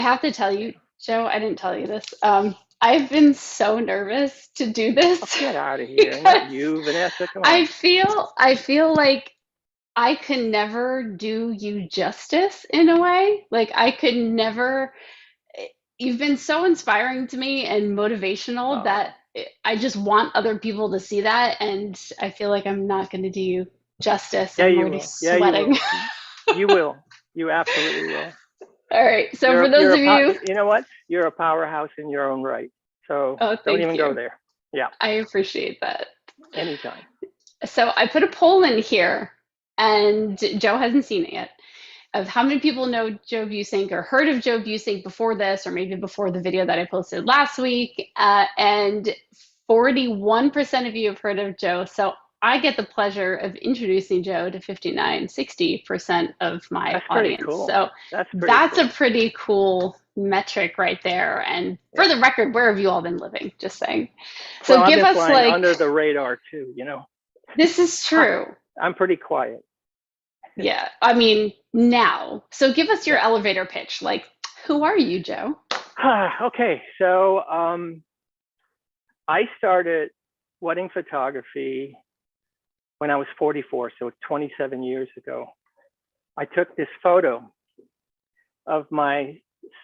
have to tell you, Joe, I didn't tell you this. I've been so nervous to do Oh, this get out of here. Not because you, Vanessa. Come on. I feel like I could never do you justice in a way. Like I could never, you've been so inspiring to me and motivational that Oh, I just want other people to see that, and I feel like I'm not going to do you justice. yeah, I'm you already will. Yeah, you sweating. will. You will. You absolutely will. All right. So for You're those a of you, you know what? You're a powerhouse in your own right. So oh, don't thank even go you. there. Yeah, I appreciate that. anytime. So I put a poll in here, and Joe hasn't seen it yet, of how many people know Joe Buissink or heard of Joe Buissink before this, or maybe before the video that I posted last week. And 41% of you have heard of Joe. So I get the pleasure of introducing Joe to 59, 60% of my That's pretty audience. cool. So That's pretty that's a cool. pretty cool metric right there. And for Yeah. the record, where have you all been living? Just saying. Well, So I've give been us flying like, under the radar too, you know. this is true. I'm pretty quiet. Yeah, I mean, now. So give us your Yeah. elevator pitch. Like, who are you, Joe? Okay, so I started wedding photography when I was 44, so 27 years ago. I took this photo of my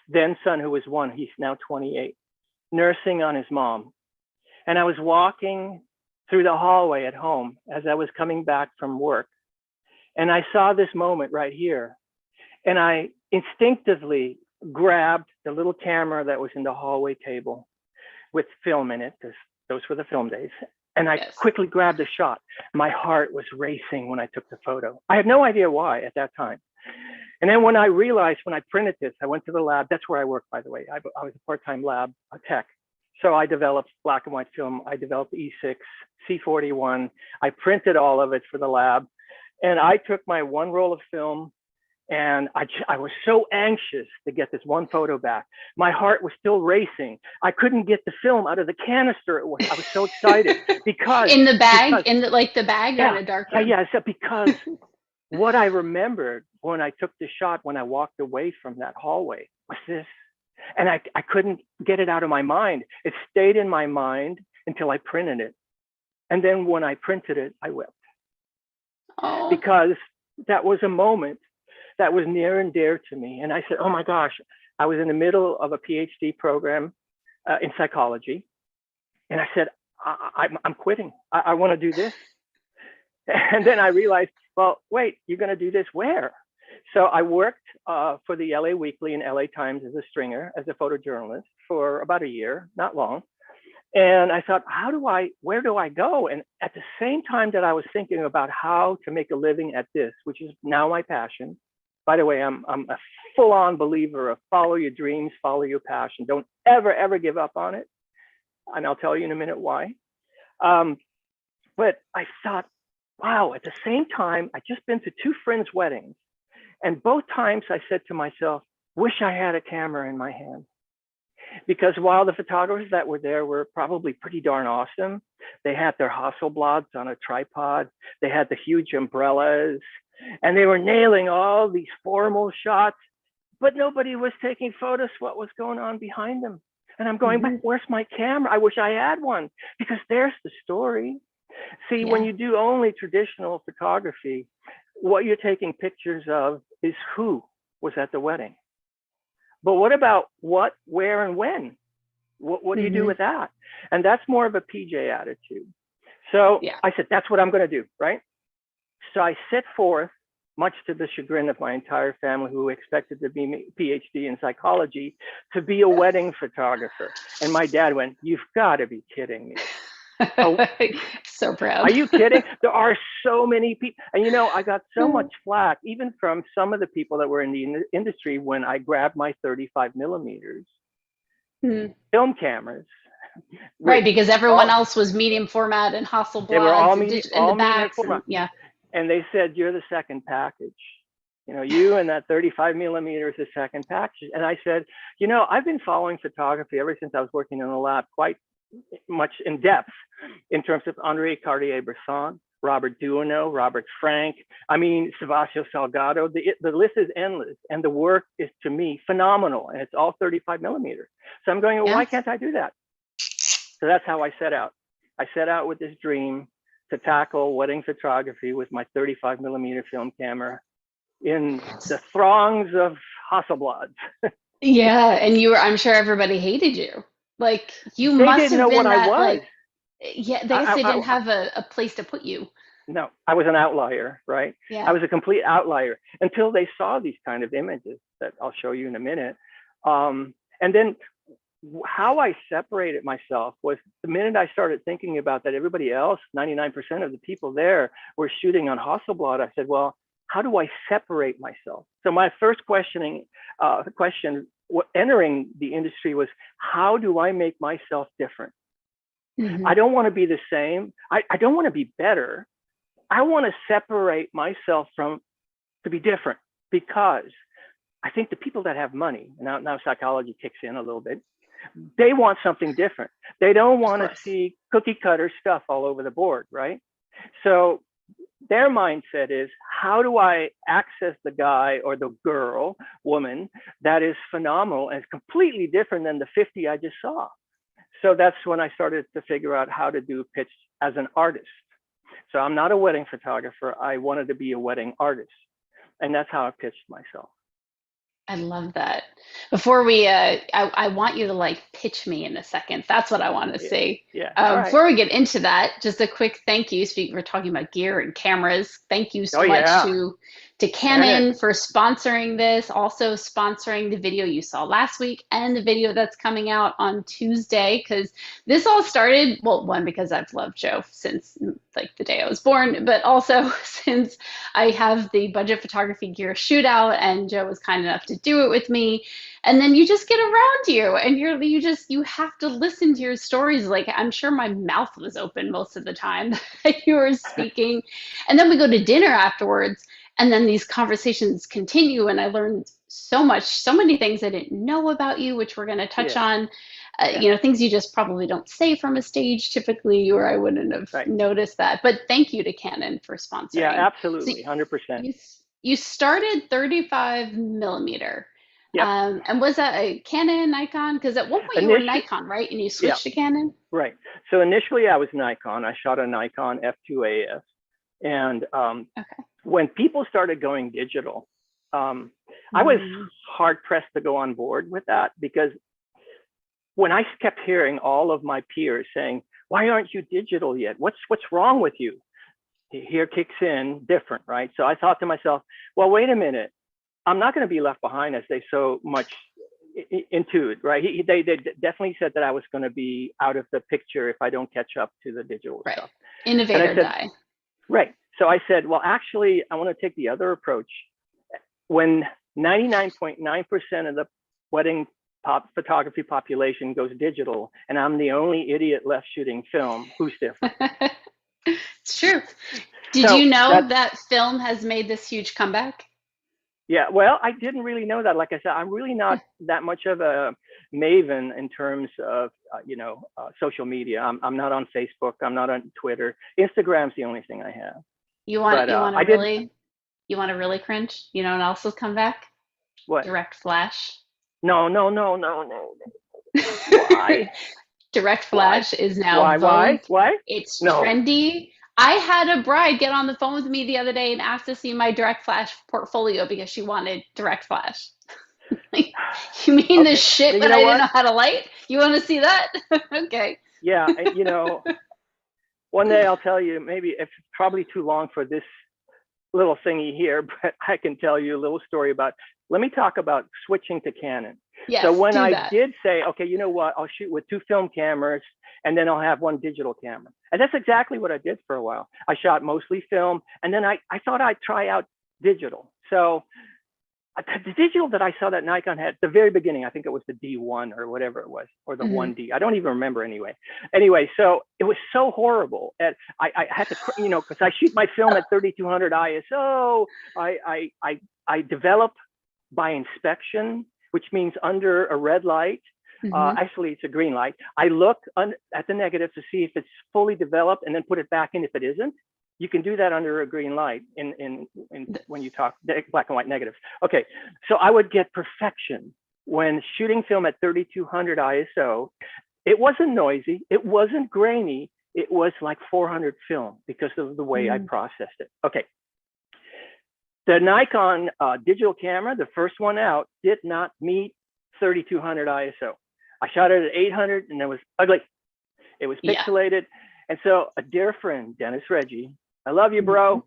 then son, who was 1, he's now 28, nursing on his mom. And I was walking through the hallway at home as I was coming back from work. And I saw this moment right here. And I instinctively grabbed the little camera that was in the hallway table with film in it, because those were the film days. And I Yes. quickly grabbed a shot. My heart was racing when I took the photo. I had no idea why at that time. And then when I realized, when I printed this, I went to the lab. That's where I worked, by the way. I was a part-time lab tech. So I developed black and white film. I developed E6, C41. I printed all of it for the lab. And I took my one roll of film, and I was so anxious to get this one photo back. My heart was still racing. I couldn't get the film out of the canister. I was so excited because, In the bag, because, in the like the bag or in yeah, a dark yeah, room? yeah. So because what I remembered when I took the shot, when I walked away from that hallway, was this. And I couldn't get it out of my mind. It stayed in my mind until I printed it. And then when I printed it, I wept, Oh, because that was a moment that was near and dear to me. And I said, oh my gosh, I was in the middle of a PhD program in psychology. And I said, I'm quitting. I want to do this. And then I realized, well, wait, you're going to do this where? So I worked for the LA Weekly and LA Times as a stringer, as a photojournalist for about a year, not long. And I thought, where do I go? And at the same time that I was thinking about how to make a living at this, which is now my passion. By the way, I'm a full-on believer of follow your dreams, follow your passion. Don't ever give up on it. And I'll tell you in a minute why. But I thought, wow, at the same time, I just been to 2 friends' weddings. And both times I said to myself, wish I had a camera in my hand. Because while the photographers that were there were probably pretty darn awesome, they had their Hasselblads on a tripod, they had the huge umbrellas, and they were nailing all these formal shots, but nobody was taking photos of what was going on behind them. And I'm going, but hmm, where's my camera? I wish I had one, because there's the story. See, when yeah. you do only traditional photography, what you're taking pictures of is who was at the wedding. But what about what, where, and when? What do you do Hmm, with that? And that's more of a PJ attitude. So yeah. I said, that's what I'm going to do, right? So I set forth, much to the chagrin of my entire family, who expected to be a PhD in psychology, to be a wedding photographer. And my dad went, you've got to be kidding me. Oh, So proud. are you kidding? There are so many people. And you know, I got so much flack, even from some of the people that were in the industry, when I grabbed my 35 millimeters Hmm. film cameras, Right, which because everyone all, else was medium format and they were Hasselblads and and the all medium backs, format. and yeah. And they said, you're the second package. You know, you and that 35 millimeter is the second package. And I said, you know, I've been following photography ever since I was working in the lab quite much in depth, in terms of Henri Cartier-Bresson, Robert Duono, Robert Frank. I mean, Savasio Salgado. The list is endless, and the work is, to me, phenomenal, and it's all 35 millimeter. So I'm going, well, why can't I do that? So that's how I set out. I set out with this dream to tackle wedding photography with my 35 millimeter film camera in the throngs of Hasselblads. Yeah, and I'm sure everybody hated you. Like, you They must didn't have know been what I that, was. like, yeah, they guess they didn't have a place to put you. No, I was an outlier, right? Yeah. I was a complete outlier until they saw these kind of images that I'll show you in a minute. And then how I separated myself was the minute I started thinking about that everybody else, 99% of the people there were shooting on Hasselblad, I said, well, how do I separate myself? So my first question entering the industry was, how do I make myself different? I don't want to be the same. I don't want to be better. I want to separate myself to be different, because I think the people that have money, now psychology kicks in a little bit, they want something different. They don't want to see cookie cutter stuff all over the board, right? So their mindset is, how do I access the guy or the girl, woman, that is phenomenal and is completely different than the 50 I just saw? So that's when I started to figure out how to do pitch as an artist. So I'm not a wedding photographer. I wanted to be a wedding artist. And that's how I pitched myself. I love that. Before we, I want you to like pitch me in a second. That's what I want to see. Yeah. All right. Before we get into that, just a quick thank you. We're talking about gear and cameras. Thank you so much to Canon for sponsoring this, also sponsoring the video you saw last week and the video that's coming out on Tuesday, because this all started, well, one, because I've loved Joe since like the day I was born, but also since I have the budget photography gear shootout and Joe was kind enough to do it with me. And then you just get around you and you have to listen to your stories. Like, I'm sure my mouth was open most of the time that you were speaking. And then we go to dinner afterwards, and then these conversations continue, and I learned so much, so many things I didn't know about you, which we're going to touch on. Things you just probably don't say from a stage typically, or I wouldn't have noticed that. But thank you to Canon for sponsoring. Yeah, absolutely, 100%. You started 35 millimeter. Yep. And was that a Canon, Nikon? Because at one point you were Nikon, right? And you switched to Canon? Right. So initially I was Nikon. I shot a Nikon F2AS. And when people started going digital, I was hard pressed to go on board with that, because when I kept hearing all of my peers saying, why aren't you digital yet? What's wrong with you? Here kicks in different, right? So I thought to myself, well, wait a minute. I'm not going to be left behind, as they so much intuit, right? They definitely said that I was going to be out of the picture if I don't catch up to the digital stuff. Innovator die. Right. So I said, well, actually, I want to take the other approach. When 99.9% of the wedding photography population goes digital, and I'm the only idiot left shooting film, who's different? It's true. Did you know that film has made this huge comeback? Yeah, well, I didn't really know that. Like I said, I'm really not that much of a maven in terms of, social media. I'm not on Facebook. I'm not on Twitter. Instagram's the only thing I have. You want to really cringe? You know what else has come back? What? Direct flash. No. Why? Direct flash is now Why? It's trendy. I had a bride get on the phone with me the other day and ask to see my direct flash portfolio because she wanted direct flash. Like, you mean the shit that I didn't know how to light? You want to see that? Okay. Yeah, one day I'll tell you, maybe it's probably too long for this little thingy here, but I can tell you a little story let me talk about switching to Canon. Yes, so when I did say, okay, you know what, I'll shoot with 2 film cameras and then I'll have 1 digital camera. And that's exactly what I did for a while. I shot mostly film, and then I thought I'd try out digital. So the digital that I saw that Nikon had at the very beginning, I think it was the D1 or whatever it was, or the 1D. I don't even remember anyway. Anyway, so it was so horrible. And I had to, because I shoot my film at 3200 ISO. I develop by inspection, which means under a red light. Actually, it's a green light. I look at the negative to see if it's fully developed and then put it back in if it isn't. You can do that under a green light in when you talk black and white negatives. Okay, so I would get perfection when shooting film at 3200 ISO. It wasn't noisy, it wasn't grainy, it was like 400 film because of the way I processed it. Okay. The Nikon digital camera, the first one out, did not meet 3200 ISO. I shot it at 800 and it was ugly. It was pixelated. And so a dear friend, Dennis Reggie, I love you, bro.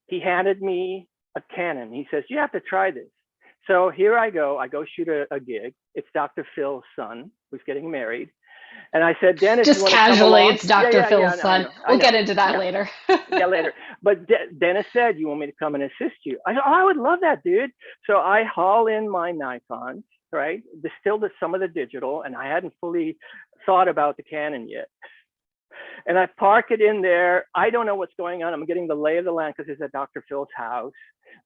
He handed me a Canon. He says, you have to try this. So here I go shoot a gig. It's Dr. Phil's son who's getting married. And I said, Dennis, just you want casually, to come along? it's Dr. Phil's son. We'll get into that later. Yeah, later. But Dennis said, you want me to come and assist you? I said, oh, I would love that, dude. So I haul in my Nikon, right? Distilled some of the digital, and I hadn't fully thought about the Canon yet. And I park it in there. I don't know what's going on. I'm getting the lay of the land because it's at Dr. Phil's house,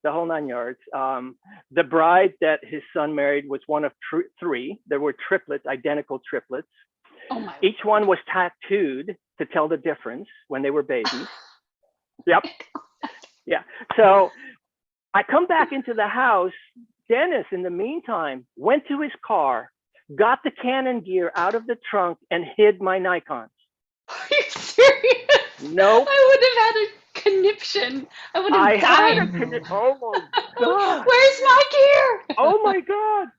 the whole 9 yards. The bride that his son married was one of three. There were triplets, identical triplets. Oh my Each one was tattooed to tell the difference when they were babies. Yep. Yeah. So I come back into the house. Dennis, in the meantime, went to his car, got the Canon gear out of the trunk, and hid my Nikon. Are you serious? Nope. I would have had a conniption. I would have died. Oh my God. Where's my gear? Oh my God.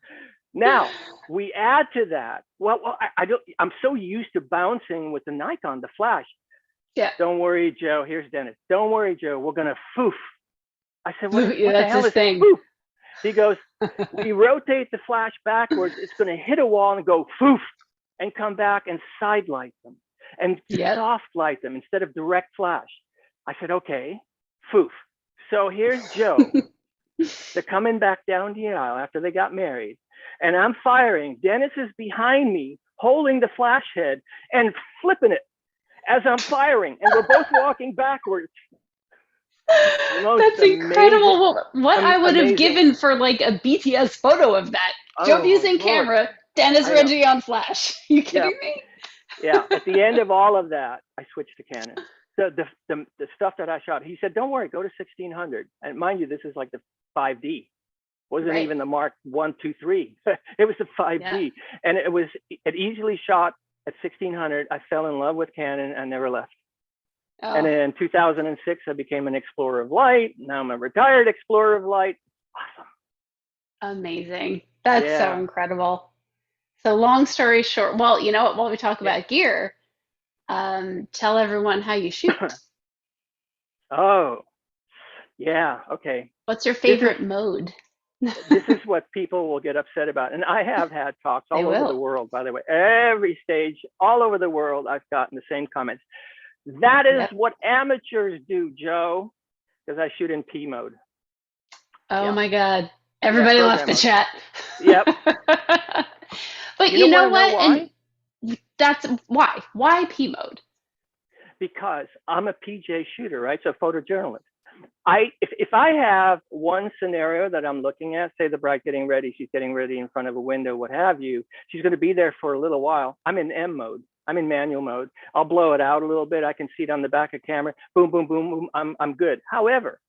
Now we add to that. Well, I'm so used to bouncing with the Nikon, the flash. Yeah. Don't worry, Joe. Here's Dennis. Don't worry, Joe. We're gonna foof. I said, what the hell is foof? He goes, we rotate the flash backwards. It's gonna hit a wall and go foof, and come back and side light them and soft light them instead of direct flash. I said, okay, foof. So here's Joe. They're coming back down the aisle after they got married. And I'm firing. Dennis is behind me, holding the flash head and flipping it as I'm firing. And we're both walking backwards. That's incredible. What I would have given for like a BTS photo of that. Joe Buissink camera, Dennis Reggie on flash. You kidding me? Yeah. At the end of all of that, I switched to Canon. The stuff that I shot, he said, don't worry, go to 1600. And mind you, this is like the 5D. Wasn't even the Mark 1, 2, 3. It was the 5D. And it easily shot at 1600. I fell in love with Canon and never left. Oh. And in 2006, I became an explorer of light. Now I'm a retired explorer of light. Awesome. Amazing. That's so incredible. So long story short, well, you know what, while we talk about gear, tell everyone how you shoot. Oh, yeah. Okay. What's your favorite mode? This is what people will get upset about. And I have had talks all over the world, by the way. Every stage, all over the world, I've gotten the same comments. That is what amateurs do, Joe, because I shoot in P mode. Oh my God. Everybody left the chat. Yep. But you know what? And that's why. Why P mode? Because I'm a PJ shooter, right? So photojournalist. If I have one scenario that I'm looking at, say the bride getting ready, she's getting ready in front of a window, what have you, she's going to be there for a little while. I'm in M mode. I'm in manual mode. I'll blow it out a little bit. I can see it on the back of camera. Boom, boom, boom, boom. I'm good. However,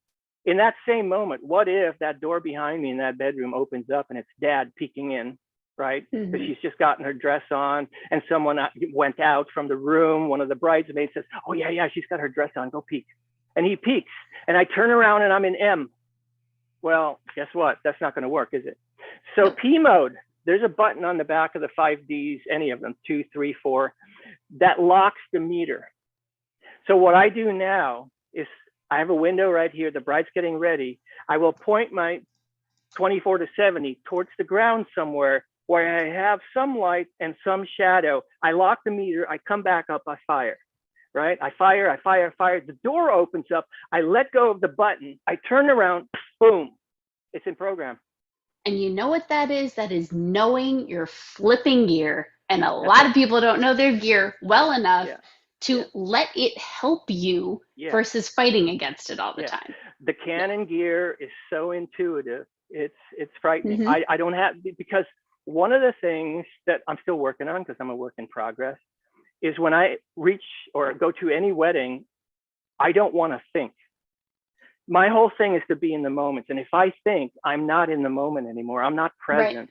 in that same moment, what if that door behind me in that bedroom opens up and it's dad peeking in, right? Because she's just gotten her dress on and someone went out from the room. One of the bridesmaids says, oh yeah, she's got her dress on. Go peek. And he peeks and I turn around and I'm in M. Well, guess what? That's not going to work, is it? So P mode, there's a button on the back of the 5Ds, any of them, 2, 3, 4, that locks the meter. So what I do now is I have a window right here. The bride's getting ready. I will point my 24 to 70 towards the ground somewhere where I have some light and some shadow. I lock the meter. I come back up. I fire. Right? I fire. The door opens up. I let go of the button. I turn around. Boom. It's in program. And you know what that is? That is knowing your flipping gear. And a lot of people don't know their gear well enough to let it help you versus fighting against it all the time. The Canon gear is so intuitive. It's frightening. I don't have, because one of the things that I'm still working on, because I'm a work in progress, is when I reach or go to any wedding, I don't want to think. My whole thing is to be in the moment. And if I think, I'm not in the moment anymore. I'm not present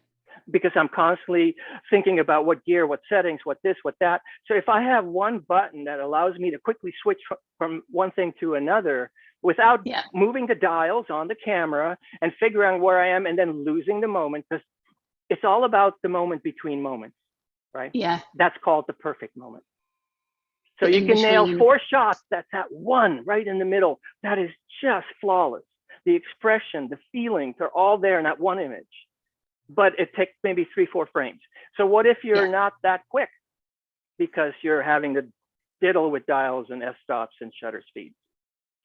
because I'm constantly thinking about what gear, what settings, what this, what that. So if I have one button that allows me to quickly switch from one thing to another without moving the dials on the camera and figuring out where I am and then losing the moment, because it's all about the moment between moments, right? Yeah. That's called the perfect moment. So you can nail 4 shots. That's that one right in the middle. That is just flawless. The expression, the feelings are all there in that one image, but it takes maybe 3-4 frames. So what if you're not that quick because you're having to diddle with dials and f-stops and shutter speeds?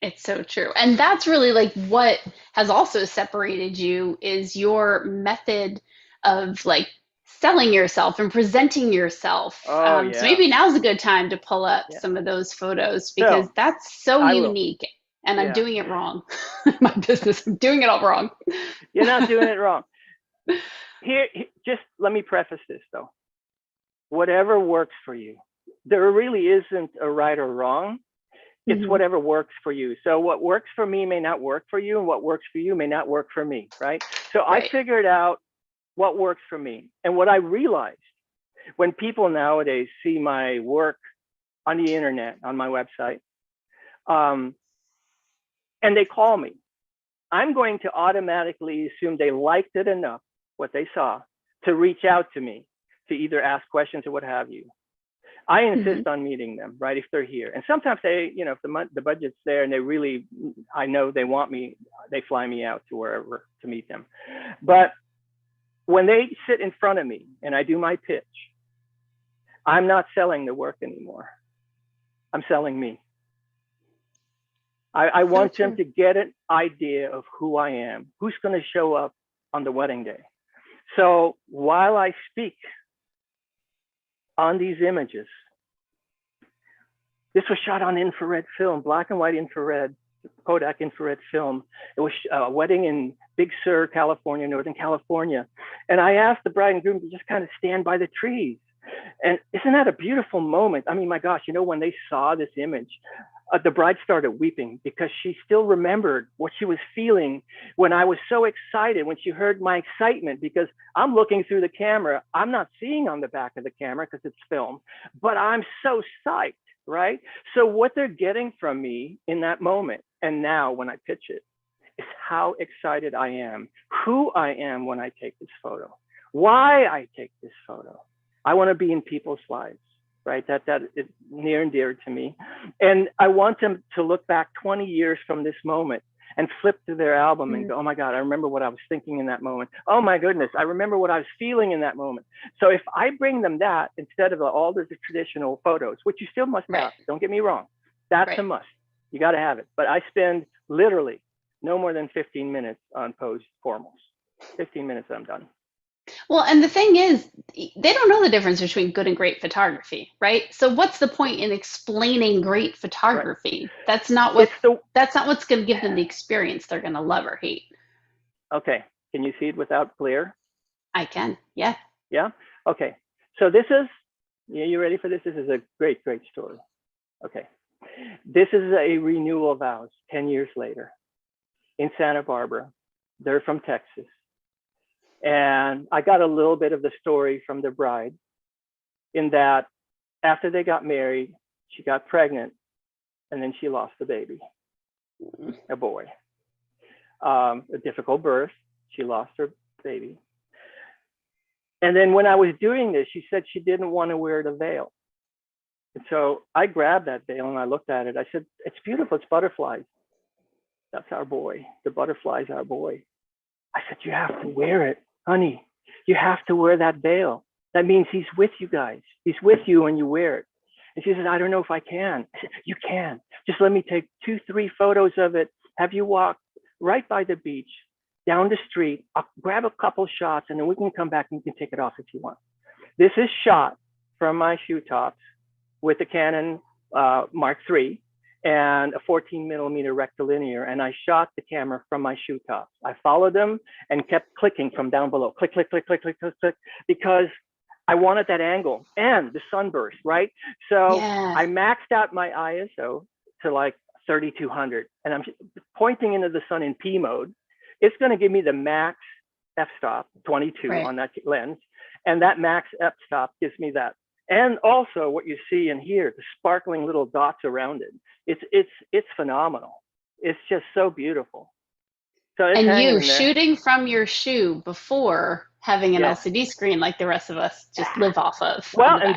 It's so true. And that's really like what has also separated you is your method of like selling yourself and presenting yourself. So maybe now's a good time to pull up some of those photos because that's so unique. And I'm doing it wrong. My business, I'm doing it all wrong. You're not doing it wrong. Here, just let me preface this though. Whatever works for you. There really isn't a right or wrong. It's whatever works for you. So what works for me may not work for you, and what works for you may not work for me, right? So I figured out what works for me. And what I realized when people nowadays see my work on the internet, on my website, and they call me, I'm going to automatically assume they liked it enough, what they saw, to reach out to me, to either ask questions or what have you. I insist on meeting them, right, if they're here. And sometimes they, you know, if the budget's there and they really, I know they want me, they fly me out to wherever to meet them. But when they sit in front of me and I do my pitch, I'm not selling the work anymore. I'm selling me. I want them to get an idea of who I am, who's going to show up on the wedding day. So while I speak on these images, this was shot on infrared film, black and white infrared, Kodak infrared film. It was a wedding in Big Sur, California, Northern California. And I asked the bride and groom to just kind of stand by the trees. And isn't that a beautiful moment? I mean, my gosh, you know, when they saw this image, the bride started weeping because she still remembered what she was feeling when I was so excited, when she heard my excitement, because I'm looking through the camera. I'm not seeing on the back of the camera because it's film, but I'm so psyched, right? So what they're getting from me in that moment, and now when I pitch it, is how excited I am, who I am when I take this photo, why I take this photo. I want to be in people's lives, right? That is near and dear to me. And I want them to look back 20 years from this moment and flip through their album and go, oh my God, I remember what I was thinking in that moment. Oh my goodness, I remember what I was feeling in that moment. So if I bring them that instead of all the traditional photos, which you still must have, don't get me wrong, that's a must. You got to have it. But I spend literally no more than 15 minutes on posed formals. 15 minutes, I'm done. Well, and the thing is, they don't know the difference between good and great photography, right? So what's the point in explaining great photography? That's not what that's not what's going to give them the experience they're going to love or hate. Okay, can you see it without glare? I can, yeah. Yeah, okay. So this is, you ready for this? This is a great story. Okay, this is a renewal vows 10 years later in Santa Barbara. They're from Texas. And I got a little bit of the story from the bride in that after they got married, she got pregnant and then she lost the baby, a boy. A difficult birth. She lost her baby. And then when I was doing this, she said she didn't want to wear the veil. And so I grabbed that veil and I looked at it. I said, it's beautiful. It's butterflies. That's our boy. The butterflies are our boy. I said, you have to wear it. Honey, you have to wear that veil. That means he's with you guys. He's with you when you wear it. And she said, I don't know if I can. I said, you can. Just let me take 2-3 photos of it. Have you walk right by the beach, down the street. I'll grab a couple shots and then we can come back and you can take it off if you want. This is shot from my shoe tops with the Canon Mark III and a 14mm rectilinear, and I shot the camera from my shoe tops. I followed them and kept clicking from down below, click, click, click, click, click, click, click, because I wanted that angle and the sunburst, right? So I maxed out my ISO to like 3200, and I'm pointing into the sun in P mode. It's going to give me the max f-stop, 22 on that lens, and that max f-stop gives me that. And also what you see in here, the sparkling little dots around it. It's phenomenal. It's just so beautiful. So and you shooting from your shoe before having an LCD screen like the rest of us just live off of. Well, and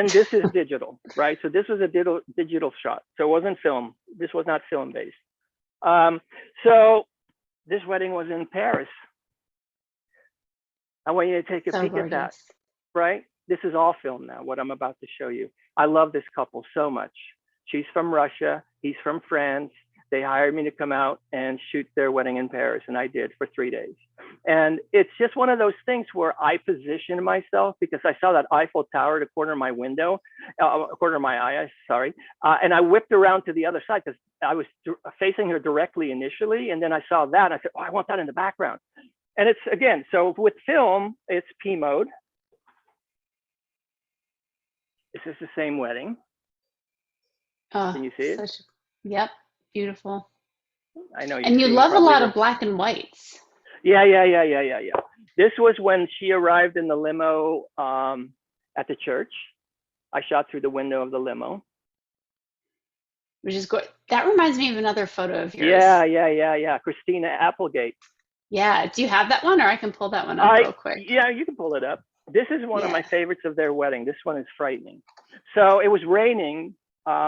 this is digital, right? So this was a digital shot. So it wasn't film. This was not film based. So this wedding was in Paris. I want you to take a peek at that, right? This is all film now, what I'm about to show you. I love this couple so much. She's from Russia, he's from France. They hired me to come out and shoot their wedding in Paris, and I did for 3 days. And it's just one of those things where I positioned myself because I saw that Eiffel Tower at the corner of my window, corner of my eye, sorry. And I whipped around to the other side because I was facing her directly initially. And then I saw that, and I said, oh, I want that in the background. And it's, again, so with film, it's P mode. This is the same wedding. Can you see it? Yep. Beautiful. I know. And you love a lot of black and whites. Yeah. This was when she arrived in the limo at the church. I shot through the window of the limo. Which is good. That reminds me of another photo of yours. Yeah. Christina Applegate. Yeah. Do you have that one, or I can pull that one up real quick? Yeah, you can pull it up. This is one of my favorites of their wedding. This one is frightening. So it was raining.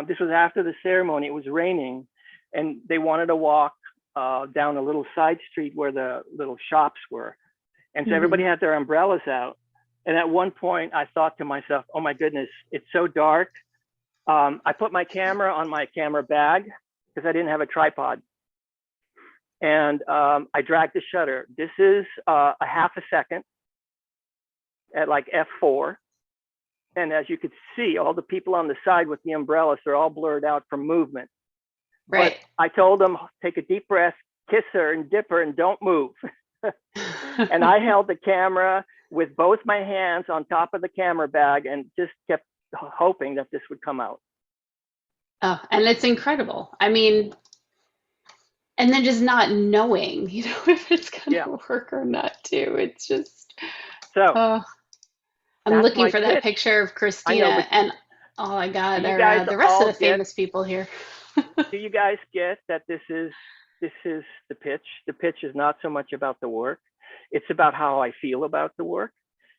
This was after the ceremony. It was raining. And they wanted to walk down a little side street where the little shops were. And so everybody had their umbrellas out. And at one point I thought to myself, oh my goodness, it's so dark. I put my camera on my camera bag because I didn't have a tripod. And I dragged the shutter. This is a half a second at like F4. And as you could see, all the people on the side with the umbrellas are all blurred out from movement. Right. But I told them, take a deep breath, kiss her and dip her and don't move. And I held the camera with both my hands on top of the camera bag and just kept hoping that this would come out. Oh, and it's incredible. I mean, and then just not knowing, if it's going to work or not too. It's just, I'm looking for that picture of Christina and oh my God, the rest of the famous people here. Do you guys get that this is the pitch? The pitch is not so much about the work. It's about how I feel about the work.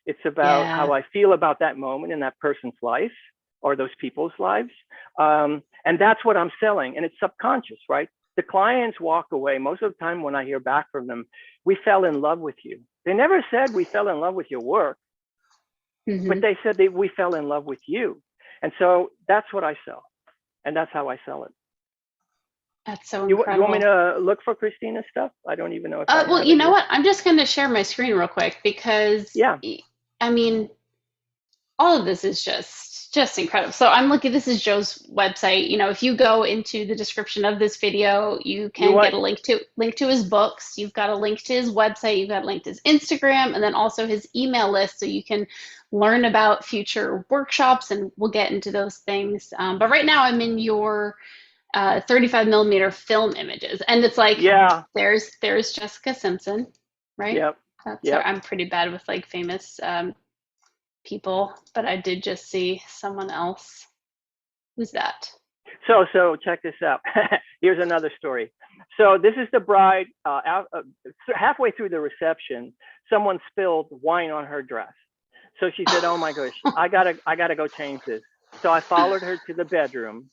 It's about how I feel about that moment in that person's life or those people's lives. And that's what I'm selling. And it's subconscious, right? The clients walk away. Most of the time when I hear back from them, we fell in love with you. They never said we fell in love with your work, but they said we fell in love with you. And so that's what I sell. And that's how I sell it. That's so incredible. You want me to look for Christina's stuff? I don't even know if well, you know what? I'm just going to share my screen real quick because, I mean, all of this is just incredible. So I'm looking, this is Joe's website. If you go into the description of this video, you can get a link to his books. You've got a link to his website. You've got a link to his Instagram, and then also his email list so you can learn about future workshops, and we'll get into those things. But right now I'm in your 35 millimeter film images, and it's like there's Jessica Simpson, right? Yep. I'm pretty bad with like famous people, but I did just see someone else. Who's that? So check this out. Here's another story. So this is the bride. Halfway through the reception, someone spilled wine on her dress. So she said, "Oh my gosh, I gotta go change this." So I followed her to the bedroom.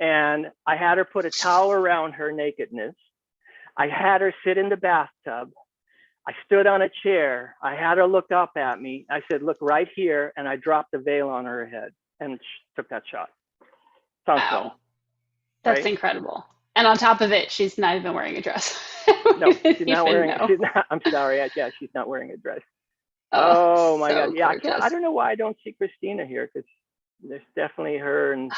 And I had her put a towel around her nakedness. I had her sit in the bathtub. I stood on a chair. I had her look up at me. I said, "Look right here." And I dropped the veil on her head and took that shot. Wow. That's incredible. And on top of it, she's not even wearing a dress. No, she's not wearing. I'm sorry. She's not wearing a dress. Oh my God. Yeah, I don't know why I don't see Christina here, because there's definitely her and.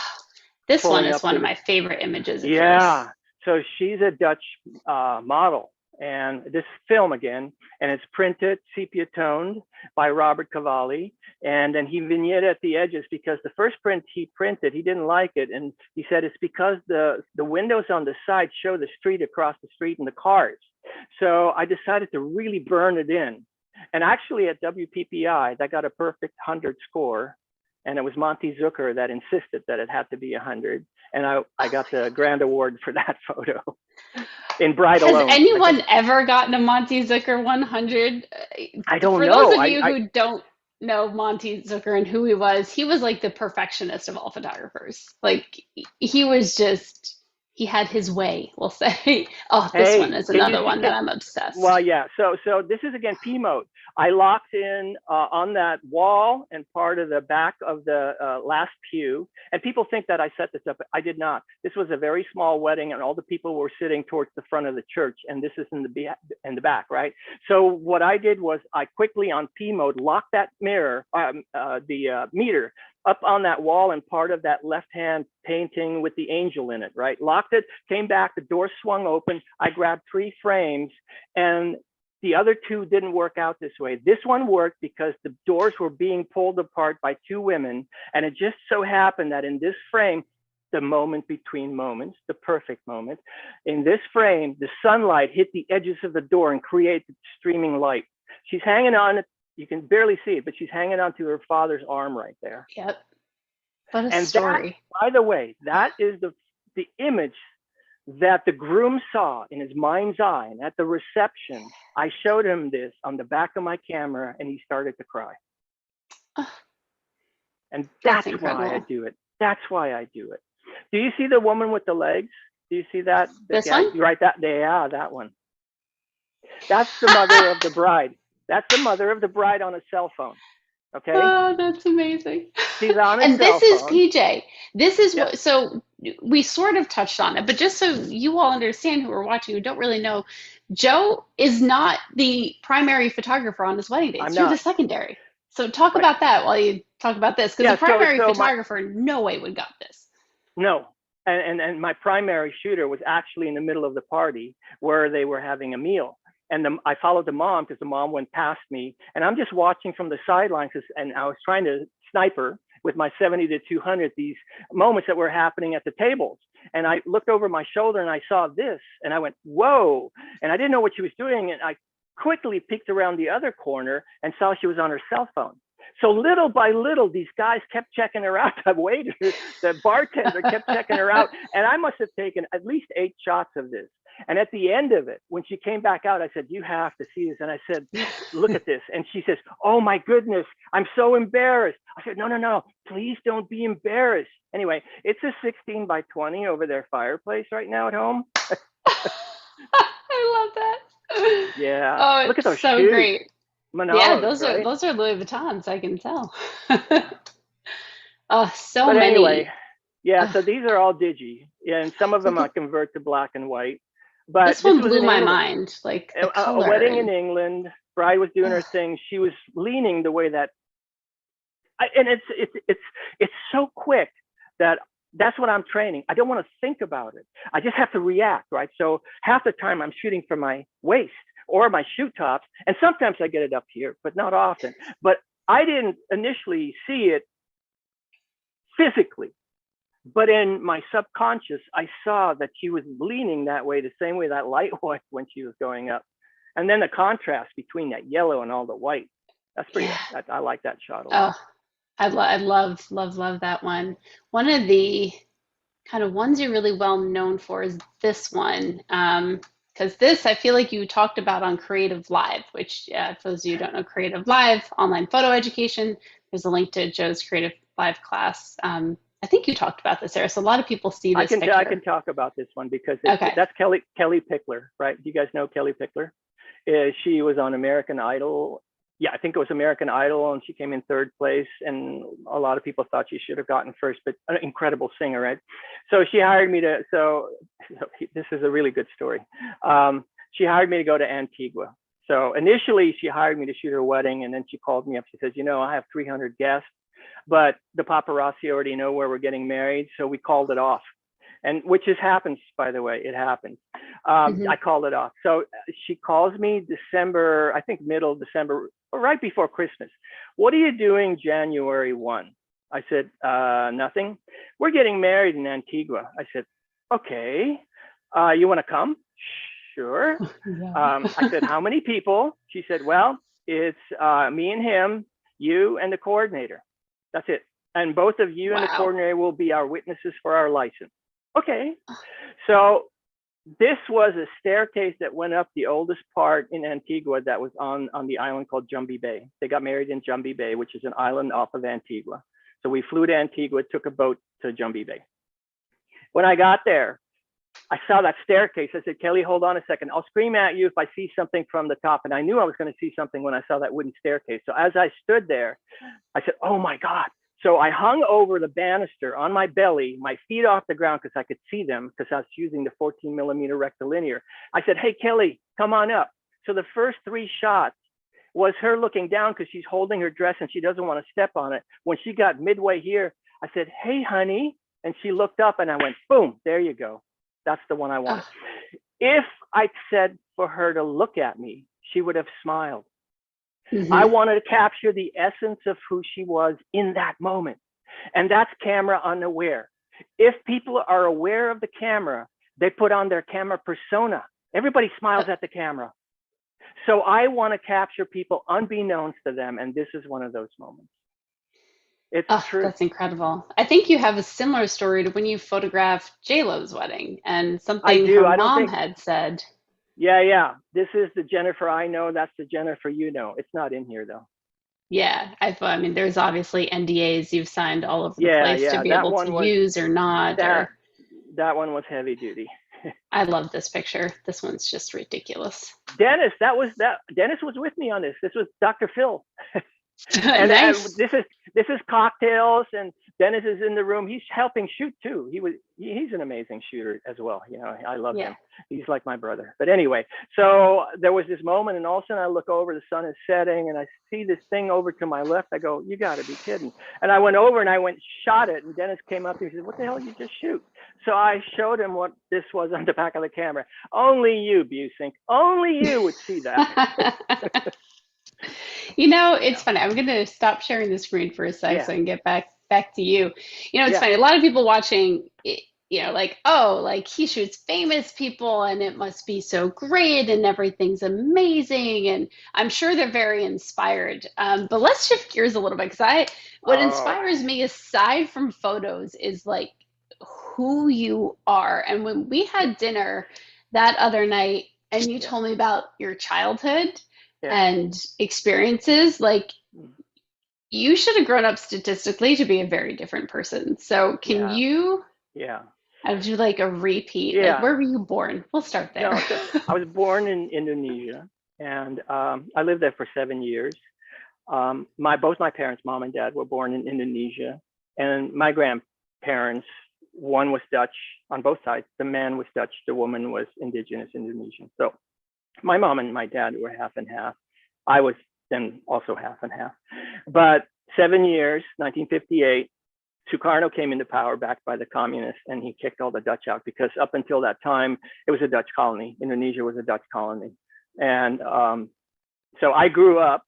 This one is one of my favorite images of yours. So she's a Dutch model, and this film again, and it's printed sepia toned by Robert Cavalli, and then he vignette at the edges, because the first print he printed, he didn't like it, and he said it's because the windows on the side show the street across the street and the cars. So I decided to really burn it in, and actually at WPPI that got a perfect 100 score, and it was Monty Zucker that insisted that it had to be 100, and I got the grand award for that photo. In Bride Alone. Has anyone ever gotten a Monty Zucker 100? I don't know. For those of you who don't know Monty Zucker and who he was like the perfectionist of all photographers. Like he was just, he had his way, we'll say. Oh, this one is another one that I'm obsessed. Well, yeah. So this is again P mode. I locked in on that wall and part of the back of the last pew. And people think that I set this up. I did not. This was a very small wedding, and all the people were sitting towards the front of the church. And this is in the back, right? So what I did was I quickly on P mode locked that mirror, the meter up on that wall and part of that left-hand painting with the angel in it, right? Locked it, came back, the door swung open. I grabbed 3 frames, and the other 2 didn't work out this way. This one worked because the doors were being pulled apart by 2 women. And it just so happened that in this frame, the moment between moments, the perfect moment, in this frame, the sunlight hit the edges of the door and created streaming light. She's hanging on it. You can barely see it, but she's hanging onto her father's arm right there. Yep. What a story. That, by the way, that is the image that the groom saw in his mind's eye. And at the reception, I showed him this on the back of my camera, and he started to cry. And that's why I do it. That's why I do it. Do you see the woman with the legs? Do you see that? This one? Right, that one. That's the mother of the bride. That's the mother of the bride on a cell phone. Okay. Oh, that's amazing. She's on a and cell this phone. is PJ. This is what, so we sort of touched on it, but just so you all understand who are watching who don't really know, Joe is not the primary photographer on his wedding day. You're the secondary. So talk about that while you talk about this, because the primary photographer no way would got this. No. And my primary shooter was actually in the middle of the party where they were having a meal. And I followed the mom because the mom went past me, and I'm just watching from the sidelines, and I was trying to snipe her with my 70-200, these moments that were happening at the tables. And I looked over my shoulder and I saw this, and I went, whoa. And I didn't know what she was doing. And I quickly peeked around the other corner and saw she was on her cell phone. So little by little, these guys kept checking her out. The waiter, the bartender kept checking her out. And I must have taken at least 8 shots of this. And at the end of it, when she came back out, I said, you have to see this. And I said, look at this. And she says, oh my goodness, I'm so embarrassed. I said, no, please don't be embarrassed. Anyway, it's a 16x20 over their fireplace right now at home. I love that. Yeah. Oh, look at those so shoes. great. Manolos, yeah, those are Louis Vuittons, I can tell. Oh, so but many. Anyway, yeah, so these are all digi. Yeah, and some of them I convert to black and white. But this one blew my mind. Like the color. A wedding in England. Bride was doing her thing. She was leaning the way that, and it's so quick that that's what I'm training. I don't want to think about it. I just have to react, right? So half the time I'm shooting from my waist or my shoe tops, and sometimes I get it up here, but not often. But I didn't initially see it physically. But in my subconscious, I saw that she was leaning that way, the same way that light was when she was going up. And then the contrast between that yellow and all the white. That's pretty, I like that shot a lot. Oh, I love that one. One of the kind of ones you're really well known for is this one. Because this, I feel like you talked about on Creative Live, which for those of you who don't know, Creative Live, online photo education. There's a link to Joe's Creative Live class. I think you talked about this, Sarah. So a lot of people see this picture. I can talk about this one because that's Kelly Pickler, right? Do you guys know Kelly Pickler? She was on American Idol. Yeah, I think it was American Idol, and she came in 3rd place. And a lot of people thought she should have gotten first, but an incredible singer, right? So she hired me to. So this is a really good story. She hired me to go to Antigua. So initially, she hired me to shoot her wedding, and then she called me up. She says, I have 300 guests. But the paparazzi already know where we're getting married, so we called it off. and which happens, by the way, it happens. Hmm. I called it off. So she calls me December, I think middle December, or right before Christmas. What are you doing January 1? I said, nothing. We're getting married in Antigua. I said, okay. You want to come? Sure. Yeah. I said, how many people? She said, well, it's me and him, you and the coordinator. That's it. And both of you and the Wow. coordinator will be our witnesses for our license. Okay. So this was a staircase that went up the oldest part in Antigua that was on the island called Jumbie Bay. They got married in Jumbie Bay, which is an island off of Antigua. So we flew to Antigua, took a boat to Jumbie Bay. When I got there, I saw that staircase. I said, Kelly, hold on a second. I'll scream at you if I see something from the top. And I knew I was going to see something when I saw that wooden staircase. So as I stood there, I said, oh my God. So I hung over the banister on my belly, my feet off the ground because I could see them because I was using the 14 millimeter rectilinear. I said, hey, Kelly, come on up. So the first 3 shots was her looking down because she's holding her dress and she doesn't want to step on it. When she got midway here, I said, hey, honey. And she looked up and I went, boom, there you go. That's the one I want. If I said for her to look at me, she would have smiled. I wanted to capture the essence of who she was in that moment. And that's camera unaware. If people are aware of the camera, they put on their camera persona. Everybody smiles at the camera. So I want to capture people unbeknownst to them. And this is one of those moments. It's true. That's incredible. I think you have a similar story to when you photographed J-Lo's wedding and I something do. her I don't mom think. had said. Yeah. This is the Jennifer I know. That's the Jennifer you know. It's not in here though. Yeah, I mean, there's obviously NDAs you've signed all over the place to Yeah. be That able to one was use or not, that or that one was heavy duty. I love this picture. This one's just ridiculous. Dennis, Dennis was with me on this. This was Dr. Phil. And Nice. this is cocktails, and Dennis is in the room. He's helping shoot too. He's an amazing shooter as well. You know, I love Yeah. him. He's like my brother. But anyway, so there was this moment, and all of a sudden I look over, the sun is setting, and I see this thing over to my left. I go, you got to be kidding! And I went over and I shot it, and Dennis came up and he said, what the hell did you just shoot? So I showed him what this was on the back of the camera. Only you, Buissink, only you would see that. You know, it's funny. I'm going to stop sharing the screen for a sec Yeah, so I can get back to you. You know, it's yeah. funny. A lot of people watching, you know, like, oh, like he shoots famous people and it must be so great and everything's amazing. And I'm sure they're very inspired. But let's shift gears a little bit because what Oh, inspires me aside from photos is like who you are. And when we had dinner that other night and you yeah, told me about your childhood yeah. and experiences, like you should have grown up statistically to be a very different person. So can Yeah, you yeah, do like a repeat? Like yeah. where were you born? We'll start there. No, so I was born in Indonesia, and I lived there for 7 years. Both my parents, mom and dad, were born in Indonesia, and my grandparents, one was Dutch on both sides. The man was Dutch, the woman was indigenous Indonesian. So my mom and my dad were half and half. I was then also half and half. But 7 years, 1958, Sukarno came into power backed by the communists, and he kicked all the Dutch out because up until that time, it was a Dutch colony. Indonesia was a Dutch colony. And so I grew up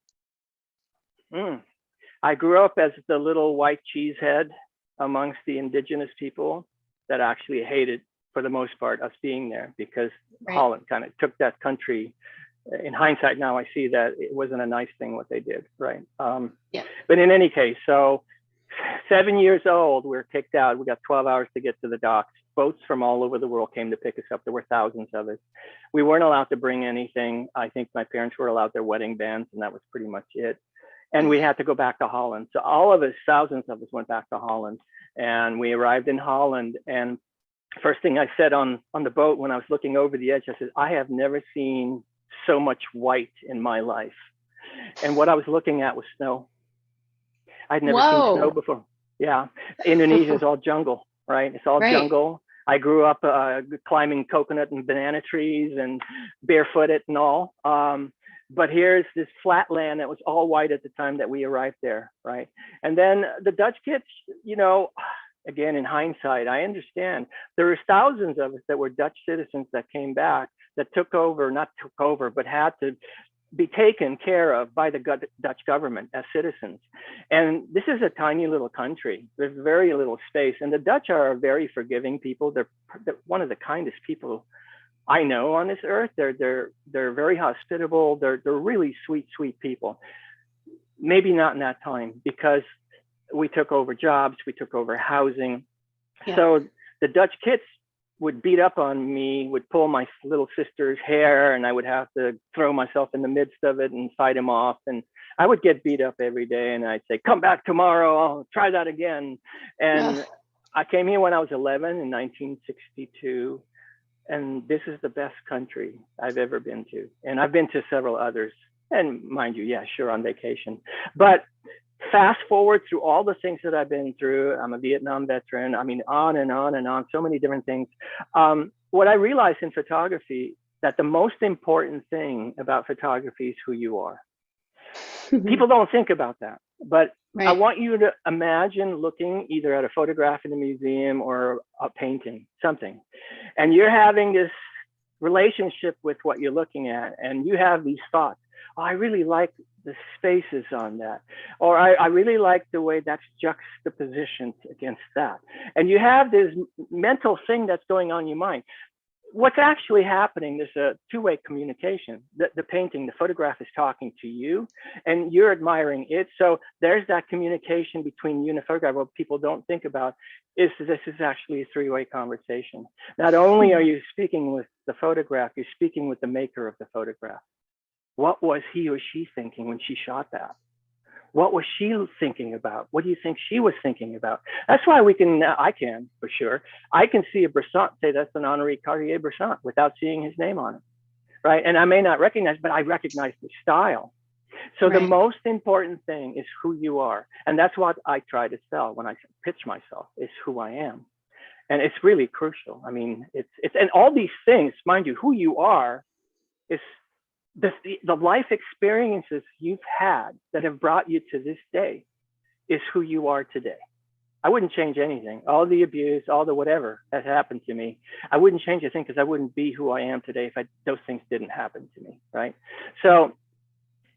as the little white cheesehead amongst the indigenous people that actually hated, for the most part, us being there because Right. Holland kind of took that country. In hindsight, now I see that it wasn't a nice thing what they did, right? Yeah. But in any case, so 7 years old, we were kicked out. We got 12 hours to get to the docks. Boats from all over the world came to pick us up. There were thousands of us. We weren't allowed to bring anything. I think my parents were allowed their wedding bands, and that was pretty much it. And we had to go back to Holland. So all of us, thousands of us, went back to Holland. And we arrived in Holland. And first thing I said on the boat when I was looking over the edge, I said, I have never seen so much white in my life. And what I was looking at was snow. I'd never seen snow Whoa. before. Yeah, Indonesia is all jungle, right? It's all Right. jungle. I grew up climbing coconut and banana trees and barefooted and all. But here's this flat land that was all white at the time that we arrived there, right? And then the Dutch kids, you know, again, in hindsight, I understand there were thousands of us that were Dutch citizens that came back, that not took over, but had to be taken care of by the Dutch government as citizens. And this is a tiny little country. There's very little space. And the Dutch are a very forgiving people. They're one of the kindest people I know on this earth. They're very hospitable. They're really sweet people. Maybe not in that time, because we took over jobs, we took over housing. Yeah. So the Dutch kids would beat up on me, would pull my little sister's hair, and I would have to throw myself in the midst of it and fight him off. And I would get beat up every day, and I'd say, come back tomorrow, I'll try that again. And I came here when I was 11 in 1962. And this is the best country I've ever been to. And I've been to several others. And mind you, yeah, sure, on vacation. But fast forward through all the things that I've been through. I'm a Vietnam veteran. I mean, on and on and on, so many different things. What I realized in photography, that the most important thing about photography is who you are. People don't think about that, but I want you to imagine looking either at a photograph in a museum or a painting, something, and you're having this relationship with what you're looking at, and you have these thoughts. Oh, I really like the spaces on that, or I really like the way that's juxtapositioned against that. And you have this mental thing that's going on in your mind. What's actually happening, there's a two-way communication. The painting, the photograph is talking to you and you're admiring it. So there's that communication between you and the photograph. What people don't think about is this is actually a three-way conversation. Not only are you speaking with the photograph, you're speaking with the maker of the photograph. What was he or she thinking when she shot that? What was she thinking about? What do you think she was thinking about? That's why I can for sure. I can see a Bresson, say that's an Henri Cartier-Bresson without seeing his name on it, right? And I may not recognize, but I recognize the style. So the most important thing is who you are. And that's what I try to sell when I pitch myself, is who I am. And it's really crucial. I mean, it's and all these things, mind you, who you are is the life experiences you've had that have brought you to this day is who you are today. I wouldn't change anything. All the abuse, all the whatever has happened to me, I wouldn't change a thing, because I wouldn't be who I am today if those things didn't happen to me, right? So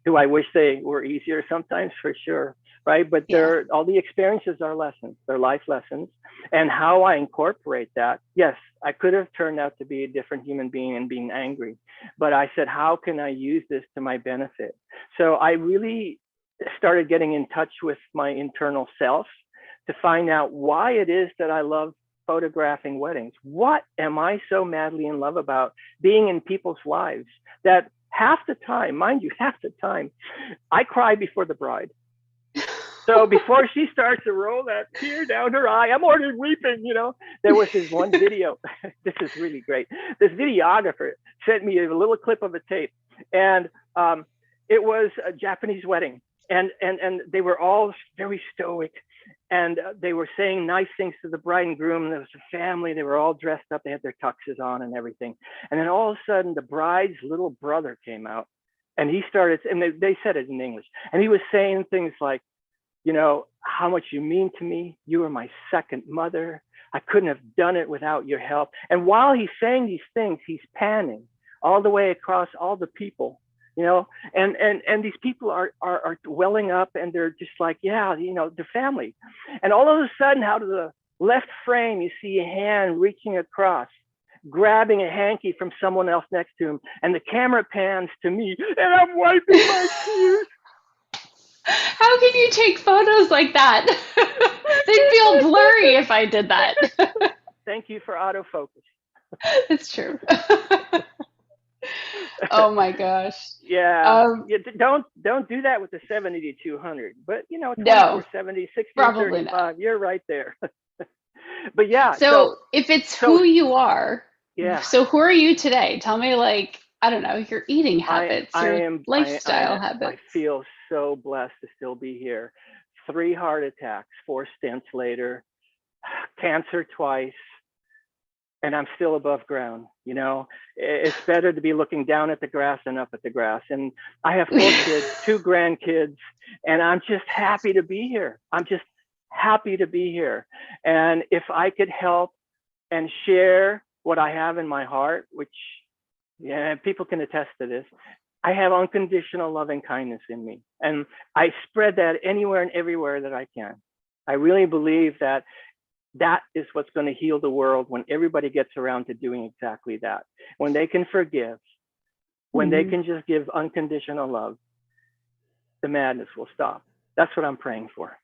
do I wish they were easier sometimes? For sure, right? But all the experiences are lessons. They're life lessons. And how I incorporate that, yes, I could have turned out to be a different human being and being angry. But I said, how can I use this to my benefit? So I really started getting in touch with my internal self to find out why it is that I love photographing weddings. What am I so madly in love about being in people's lives that half the time, mind you, half the time, I cry before the bride. So before she starts to roll that tear down her eye, I'm already weeping, you know. There was this one video. This is really great. This videographer sent me a little clip of a tape, and it was a Japanese wedding, and they were all very stoic, and they were saying nice things to the bride and groom. There was a family. They were all dressed up. They had their tuxes on and everything. And then all of a sudden, the bride's little brother came out, and he started, and they said it in English, and he was saying things like, you know, how much you mean to me. You were my second mother. I couldn't have done it without your help. And while he's saying these things, he's panning all the way across all the people, you know, and these people are welling up, and they're just like, yeah, you know, the family. And all of a sudden, out of the left frame, you see a hand reaching across, grabbing a hanky from someone else next to him. And the camera pans to me, and I'm wiping my tears. How can you take photos like that? They'd feel blurry if I did that. Thank you for autofocus. It's true. Oh my gosh. Yeah. Don't do that with the 70-200. But you know, 24-70, 60-35. You're right there. But yeah. So if it's who you are, so who are you today? Tell me, like, I don't know, your eating habits, your lifestyle habits. I feel so blessed to still be here. 3 heart attacks, 4 stents later, cancer twice, and I'm still above ground. You know, it's better to be looking down at the grass than up at the grass. And I have 4 kids, 2 grandkids, and I'm just happy to be here. I'm just happy to be here. And if I could help and share what I have in my heart, which, yeah, people can attest to this, I have unconditional love and kindness in me. And I spread that anywhere and everywhere that I can. I really believe that that is what's going to heal the world when everybody gets around to doing exactly that. When they can forgive, when they can just give unconditional love, the madness will stop. That's what I'm praying for.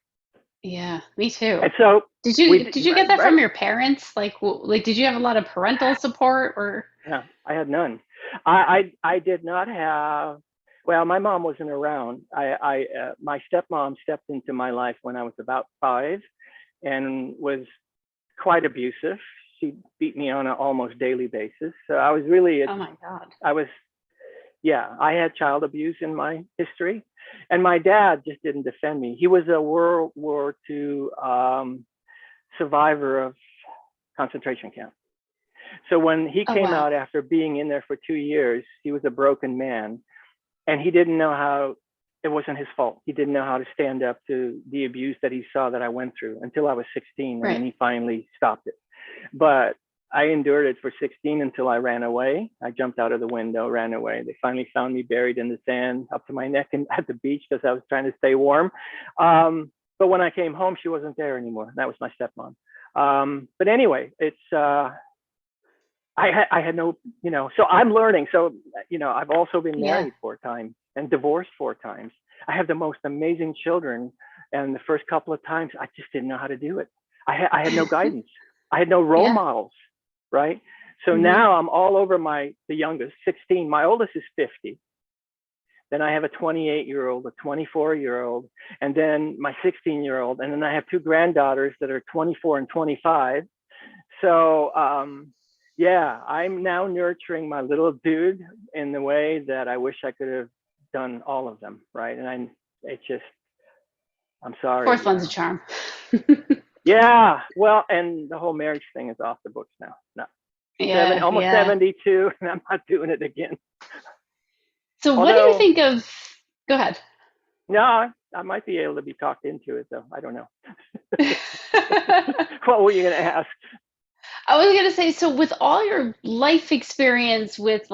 Yeah, me too. And so did you get that from your parents? Like did you have a lot of parental support or? No, I had none. I did not have. Well, my mom wasn't around. My stepmom stepped into my life when I was about 5, and was quite abusive. She beat me on an almost daily basis. So I was really. Oh my God. I had child abuse in my history, and my dad just didn't defend me. He was a World War II survivor of concentration camp. So when he came out after being in there for 2 years, he was a broken man, and he didn't know how. It wasn't his fault. He didn't know how to stand up to the abuse that he saw that I went through until I was 16, and then he finally stopped it. But I endured it for 16 until I ran away. I jumped out of the window, ran away. They finally found me buried in the sand up to my neck at the beach because I was trying to stay warm. But when I came home, she wasn't there anymore. That was my stepmom. But anyway, it's I had no, so I'm learning. So, I've also been married 4 times and divorced 4 times. I have the most amazing children. And the first couple of times, I just didn't know how to do it. I had no guidance. I had no role models, right? So now I'm all over the youngest, 16. My oldest is 50. Then I have a 28-year-old, a 24-year-old, and then my 16-year-old. And then I have 2 granddaughters that are 24 and 25. So, I'm now nurturing my little dude in the way that I wish I could have done all of them, right? And I'm sorry. 4th one's a charm. Yeah, well, and the whole marriage thing is off the books now. No, almost 72, and I'm not doing it again. So what do you think of? Go ahead. No, I might be able to be talked into it, though. I don't know. What were you going to ask? I was going to say, so with all your life experience with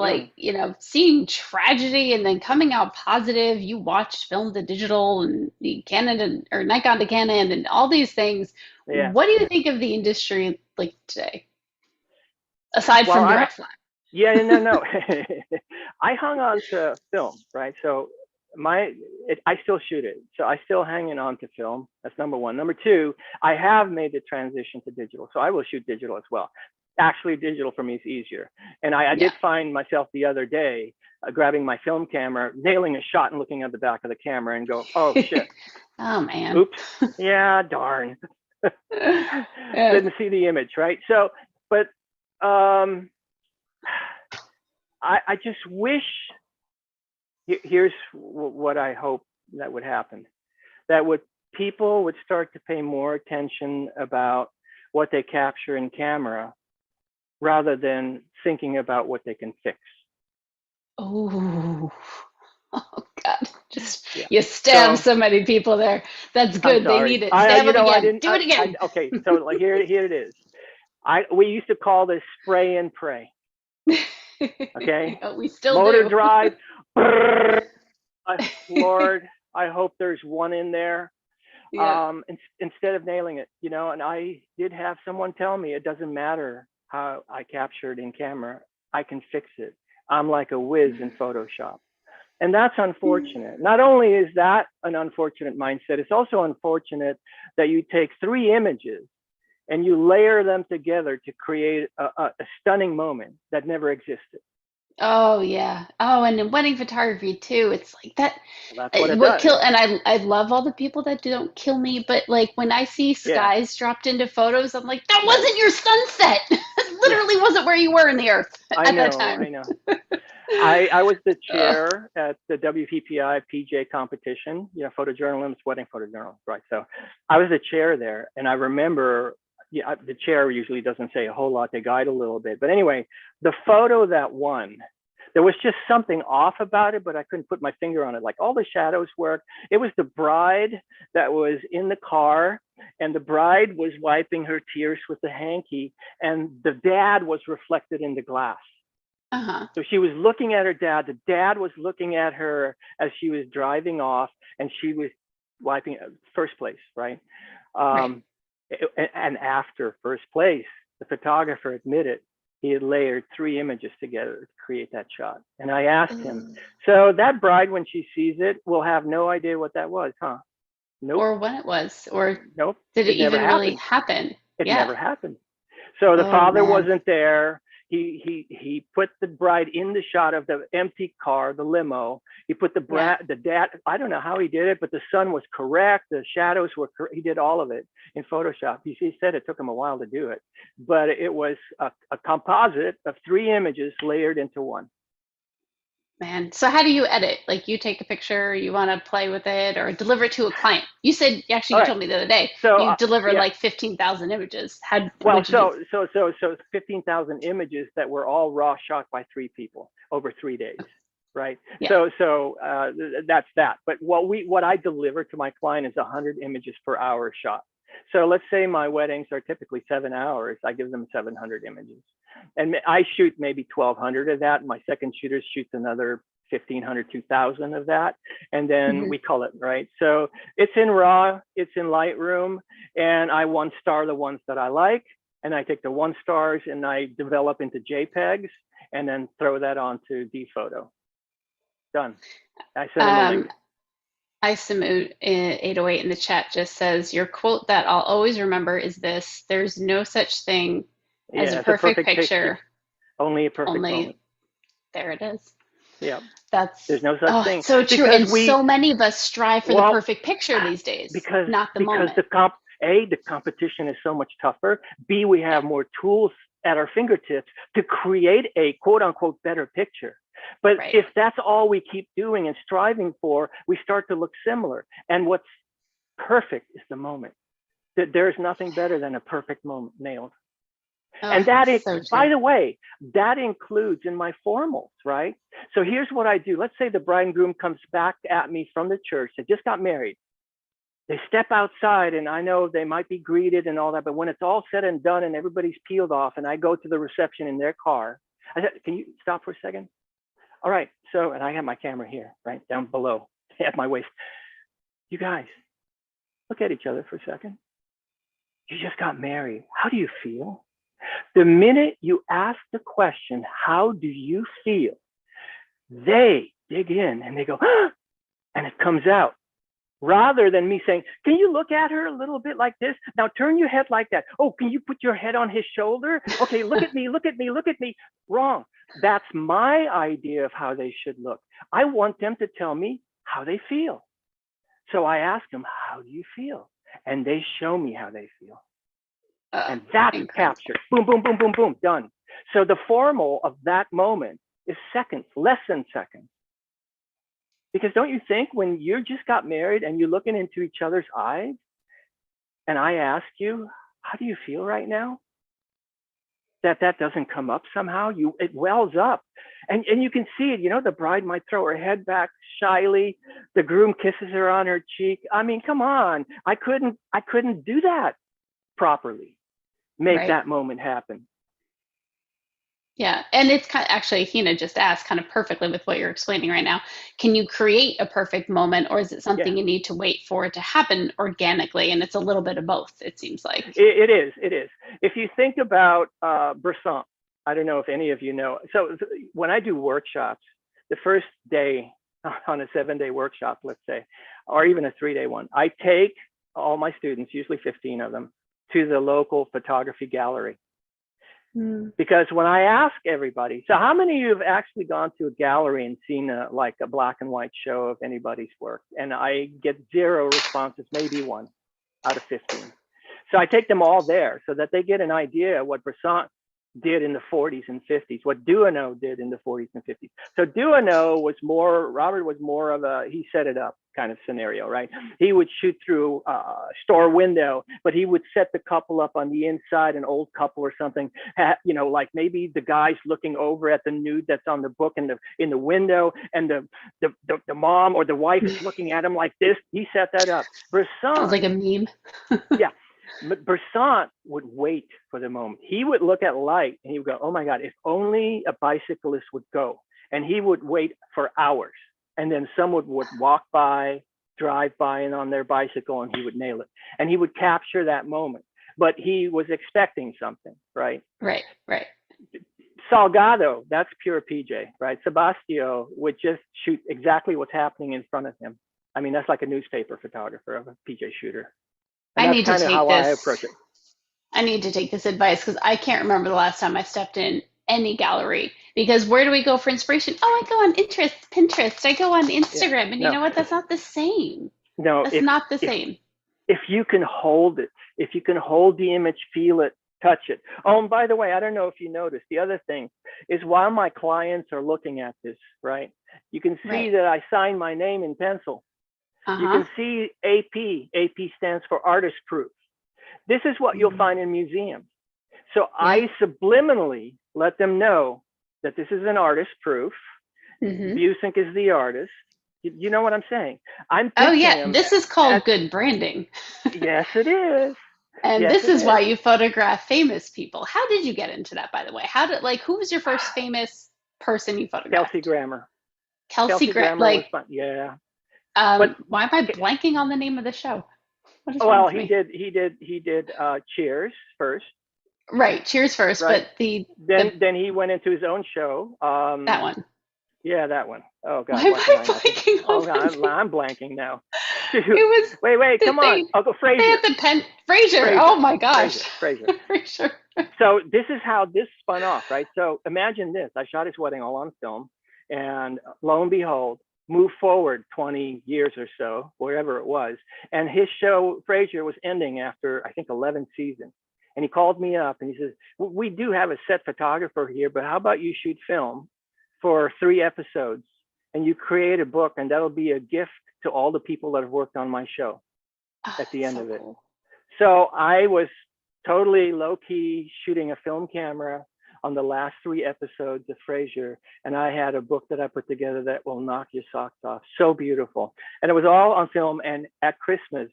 seeing tragedy and then coming out positive, you watched film to digital and the Canon or Nikon to Canon and all these things. Yeah. What do you think of the industry like today? Aside from the red flag. Yeah, no. I hung on to film, right? So I still shoot it. So I still hanging on to film. That's number 1. Number 2, I have made the transition to digital. So I will shoot digital as well. Actually, digital for me is easier. And I did find myself the other day grabbing my film camera, nailing a shot and looking at the back of the camera and go, oh, shit. Oh, man. Oops. Yeah, darn. Didn't see the image, right? So, but I just wish, here's what I hope that would happen, that people would start to pay more attention about what they capture in camera rather than thinking about what they can fix. Oh God, you stabbed so many people there. That's good. They need it. Stab them again. Do it again. Okay, so here it is. We used to call this spray and pray. Okay. We still Motor do. drive. Lord, I hope there's one in there. Yeah. Instead of nailing it, and I did have someone tell me it doesn't matter how I captured in camera, I can fix it. I'm like a whiz in Photoshop. And that's unfortunate. Not only is that an unfortunate mindset, it's also unfortunate that you take 3 images and you layer them together to create a stunning moment that never existed. Oh yeah. Oh, and in wedding photography too. It's like that. That's what it does. And I love all the people that don't kill me, but like when I see skies dropped into photos, I'm like, that wasn't your sunset. It literally wasn't where you were in the earth at that time. I know. I was the chair at the WPPI PJ competition, photojournalism, wedding photojournalism, right? So I was the chair there, and I remember. Yeah, the chair usually doesn't say a whole lot. They guide a little bit. But anyway, the photo that won, there was just something off about it, but I couldn't put my finger on it. Like all the shadows worked. It was the bride that was in the car and the bride was wiping her tears with the hanky, and the dad was reflected in the glass. So she was looking at her dad. The dad was looking at her as she was driving off, and she was wiping first place, right? And after first place, the photographer admitted he had layered 3 images together to create that shot. And I asked him, so that bride, when she sees it, will have no idea what that was, huh? Nope. Or when it was, or nope. Did it even really happen? It never happened. So the father wasn't there. He put the bride in the shot of the empty car, the limo. He put the dad, I don't know how he did it, but the sun was correct. The shadows were correct. He did all of it in Photoshop. He said it took him a while to do it, but it was a composite of 3 images layered into one. Man, so how do you edit? Like, you take a picture, you want to play with it, or deliver it to a client? You said, actually, you told me the other day, you deliver like 15,000 images. So 15,000 images that were all raw shot by 3 people over 3 days, right? So that's that. But what I deliver to my client is 100 images per hour shot. So let's say my weddings are typically 7 hours. I give them 700 images. And I shoot maybe 1,200 of that. My second shooter shoots another 1,500, 2,000 of that. And then we call it, right? So it's in RAW, it's in Lightroom, and I 1-star the ones that I like. And I take the 1 stars and I develop into JPEGs and then throw that onto DPhoto. Done. I send them a link. Isamut 808 in the chat just says, your quote that I'll always remember is this: there's no such thing as a perfect picture. Only a perfect moment. There it is. Yeah. There's no such thing. So true. And so many of us strive for the perfect picture these days. Not the moment. The competition is so much tougher. B, we have more tools at our fingertips to create a quote unquote better picture. But if that's all we keep doing and striving for, we start to look similar. And what's perfect is the moment. There's nothing better than a perfect moment nailed. And that is, by the way, that includes in my formals, right? So here's what I do. Let's say the bride and groom comes back at me from the church. They just got married. They step outside, and I know they might be greeted and all that, but when it's all said and done and everybody's peeled off and I go to the reception in their car, I said, can you stop for a second? All right, so, and I have my camera here, right, down below at my waist. You guys, look at each other for a second. You just got married. How do you feel? The minute you ask the question, how do you feel? They dig in and they go, ah! And it comes out. Rather than me saying, can you look at her a little bit like this? Now turn your head like that. Oh, can you put your head on his shoulder? Okay, look at me, look at me, look at me. Wrong. That's my idea of how they should look. I want them to tell me how they feel. So I ask them, how do you feel? And they show me how they feel. And that's captured. Boom, boom, boom, boom, boom, done. So the formal of that moment is seconds, less than seconds. Because don't you think when you just got married and you're looking into each other's eyes, and I ask you, how do you feel right now? That doesn't come up somehow. It wells up. And you can see it, you know, the bride might throw her head back shyly. The groom kisses her on her cheek. I mean, come on. I couldn't do that properly. Make that moment happen. Yeah, and it's kind of, actually, Hina just asked kind of perfectly with what you're explaining right now. Can you create a perfect moment, or is it something you need to wait for it to happen organically? And it's a little bit of both, it seems like. It is. If you think about Buissink, I don't know if any of you know. So when I do workshops, the first day on a 7-day workshop, let's say, or even a 3-day one, I take all my students, usually 15 of them, to the local photography gallery. Because when I ask everybody, so how many of you have actually gone to a gallery and seen like a black and white show of anybody's work? And I get 0 responses, maybe 1 out of 15. So I take them all there so that they get an idea of what Buissink did in the 40s and 50s, what Duano did in the 40s and 50s. So Duano was Robert was more of a, he set it up kind of scenario, right? He would shoot through a store window, but he would set the couple up on the inside, an old couple or something, you know, like maybe the guy's looking over at the nude that's on the book in the window, and the mom or the wife is looking at him like this. He set that up. Sounds like a meme. Yeah. Buissink would wait for the moment. He would look at light and he would go, oh my God, if only a bicyclist would go. And he would wait for hours. And then someone would walk by, drive by and on their bicycle, and he would nail it. And he would capture that moment. But he was expecting something, right? Right. Salgado, that's pure PJ, right? Sebastio would just shoot exactly what's happening in front of him. I mean, that's like a newspaper photographer of a PJ shooter. And I need to take how this. I approach it. I need to take this advice because I can't remember the last time I stepped in any gallery. Because where do we go for inspiration? Oh, I go on Pinterest. I go on Instagram, and you know what? That's not the same. No, that's not the same. If you can hold it, if you can hold the image, feel it, touch it. Oh, and by the way, I don't know if you noticed, the other thing is while my clients are looking at this, right, you can see that I signed my name in pencil. You can see AP. AP stands for artist proof. This is what you'll find in museums. So I subliminally let them know that this is an artist proof. Buissink is the artist. You know what I'm saying? This is called good branding. Yes, it is. And this is why you photograph famous people. How did you get into that, by the way? Who was your first famous person you photographed? Kelsey Grammer. Kelsey Grammer. Yeah. But why am I blanking on the name of the show? Well, he did Cheers first. Right, Cheers first, right. But then he went into his own show. That one. Yeah, that one. Oh God. Why am I blanking on I'm blanking now. It was. Wait, come on. Uncle Fraser. They had the Fraser. Oh my gosh. Fraser. Fraser. So this is how this spun off, right? So imagine this. I shot his wedding all on film, and lo and behold, move forward 20 years or so, wherever it was, and his show, Fraser, was ending after, I think, 11 seasons. And he called me up and he says, we do have a set photographer here, but how about you shoot film for 3 episodes and you create a book, and that'll be a gift to all the people that have worked on my show at the end of it. Cool. So I was totally low key shooting a film camera on the last 3 episodes of Frasier, and I had a book that I put together that will knock your socks off. So beautiful. And it was all on film, and at Christmas,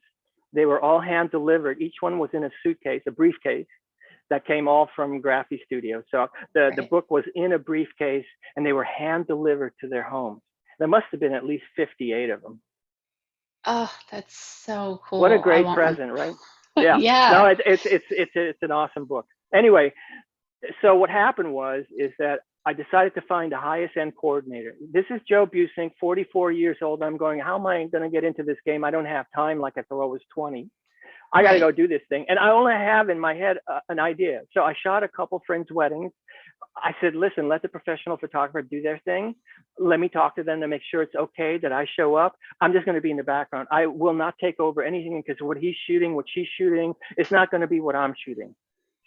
they were all hand delivered. Each one was in a suitcase, a briefcase that came all from Graphy Studio. So the book was in a briefcase, and they were hand delivered to their homes. There must have been at least 58 of them. Oh, that's so cool. What a great present, right? Yeah. Yeah. No, it's an awesome book. Anyway, so what happened is that I decided to find the highest end coordinator. This is Joe Buissink, 44 years old. I'm going, how am I going to get into this game? I don't have time like I thought I was 20. I got to go do this thing. And I only have in my head an idea. So I shot a couple friends' weddings. I said, listen, let the professional photographer do their thing. Let me talk to them to make sure it's okay that I show up. I'm just going to be in the background. I will not take over anything because what he's shooting, what she's shooting, it's not going to be what I'm shooting.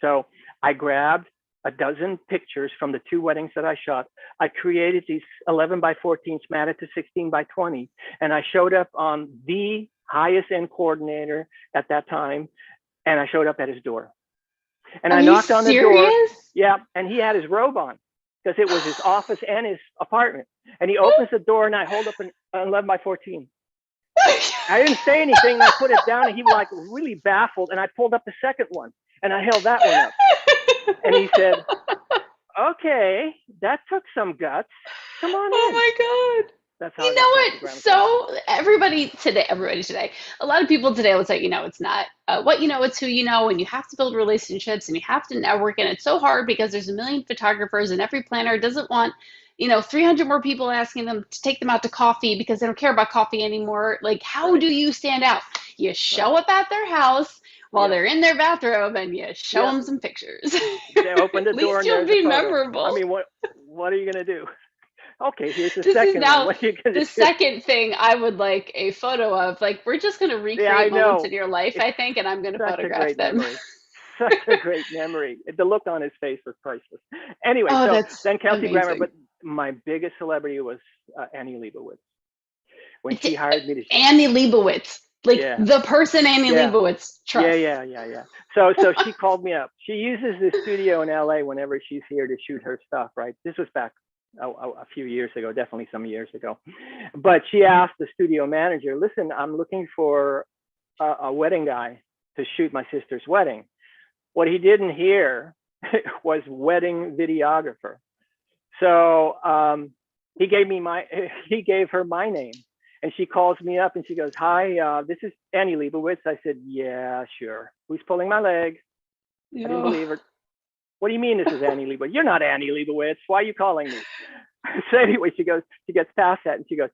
So I grabbed a dozen pictures from the 2 weddings that I shot. I created these 11 by 14s, matted to 16 by 20. And I showed up on the highest end coordinator at that time. And I showed up at his door. And I knocked on the door. Yeah. And he had his robe on because it was his office and his apartment. And he opens the door and I hold up an 11 by 14. I didn't say anything. I put it down and he was like really baffled. And I pulled up the second one and I held that one up. And he said, okay, that took some guts. Come on in. Oh my God. That's how you know what? So everybody today, a lot of people today will say, it's not what you know, it's who you know, and you have to build relationships and you have to network. And it's so hard because there's a million photographers and every planner doesn't want, 300 more people asking them to take them out to coffee because they don't care about coffee anymore. Like, how do you stand out? You show up at their house while they're in their bathrobe and you show them some pictures. They open the door and you'll be memorable. I mean, what are you going to do? Okay, here's the second one. What are you going to do? Second thing I would like a photo of. Like, we're just going to recreate moments in your life, I think, and I'm going to photograph them. Such a great memory. The look on his face was priceless. Anyway, then Kelsey Grammer, but my biggest celebrity was Annie Leibovitz. When she hired me to Annie Leibovitz. The person Annie Leibovitz trusts. Yeah. So she called me up. She uses the studio in LA whenever she's here to shoot her stuff, right? This was back a few years ago, definitely some years ago. But she asked the studio manager, listen, I'm looking for a wedding guy. to shoot my sister's wedding. What he didn't hear was wedding videographer. So he gave her my name, and she calls me up and she goes, "Hi, this is Annie Leibovitz." I said, "Yeah, sure. Who's pulling my leg?" I didn't believe her. "What do you mean this is Annie Leibovitz? You're not Annie Leibovitz. Why are you calling me?" So anyway, she gets past that and she goes,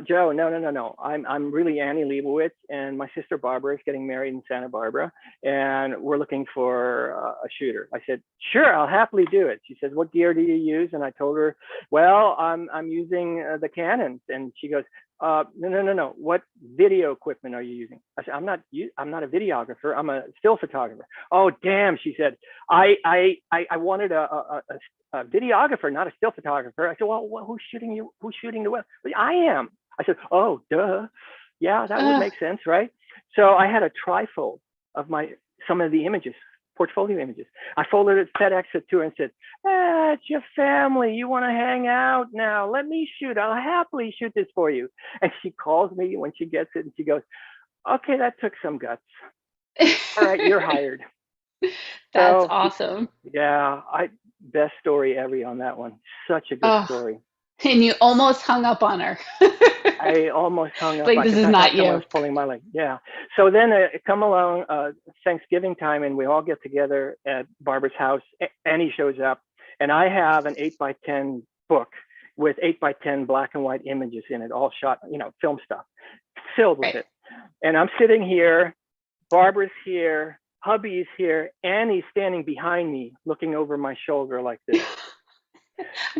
"Joe, no. I'm really Annie Leibovitz, and my sister Barbara is getting married in Santa Barbara, and we're looking for a shooter." I said, "Sure, I'll happily do it." She says, "What gear do you use?" And I told her, "Well, I'm using the Canons." And she goes, "No. What video equipment are you using?" I said, I'm not a videographer. I'm a still photographer." "Oh, damn," she said. I wanted a videographer, not a still photographer." I said, "Well, who's shooting you? Who's shooting the web?" "I am." I said, "Oh, duh. Yeah, that would make sense, right?" So I had a trifold of some of the images, portfolio images. I folded it, FedEx it to her, and said, "It's your family. You want to hang out now? Let me shoot. I'll happily shoot this for you." And she calls me when she gets it, and she goes, "Okay, that took some guts. All right, you're hired." That's So, awesome. yeah, best story ever on that one. Such a good story. And you almost hung up on her. I almost hung up. Like, this is not you. I was pulling my leg. Yeah. So then come along Thanksgiving time, and we all get together at Barbara's house. Annie shows up, and I have an 8x10 book with 8x10 black and white images in it, all shot, film stuff, filled with it. And I'm sitting here, Barbara's here, hubby's here, Annie's standing behind me, looking over my shoulder like this.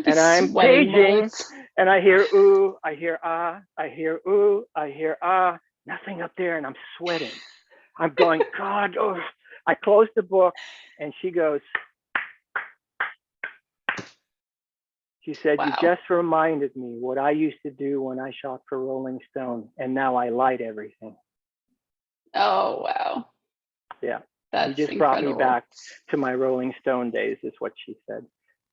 And I'm paging, and I hear ooh, I hear ah, I hear ooh, I hear ah, nothing up there, and I'm sweating. I'm going, God, oh. I close the book, and she goes, she said, "You just reminded me what I used to do when I shot for Rolling Stone, and now I light everything." Oh, wow. Yeah. That's "You just incredible. brought me back to my Rolling Stone days," is what she said.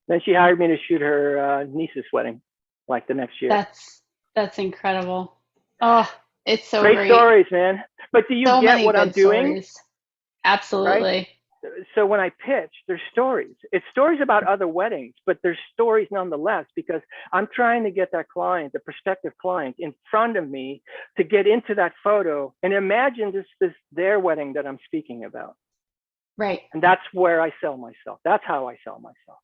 Then she hired me to shoot her niece's wedding, like the next year. That's incredible. Oh, it's so great stories, man. But do you get what I'm doing? Absolutely. Right? So when I pitch, there's stories. It's stories about other weddings, but there's stories nonetheless, because I'm trying to get that client, the prospective client, in front of me to get into that photo and imagine this their wedding that I'm speaking about. Right. And that's where I sell myself. That's how I sell myself.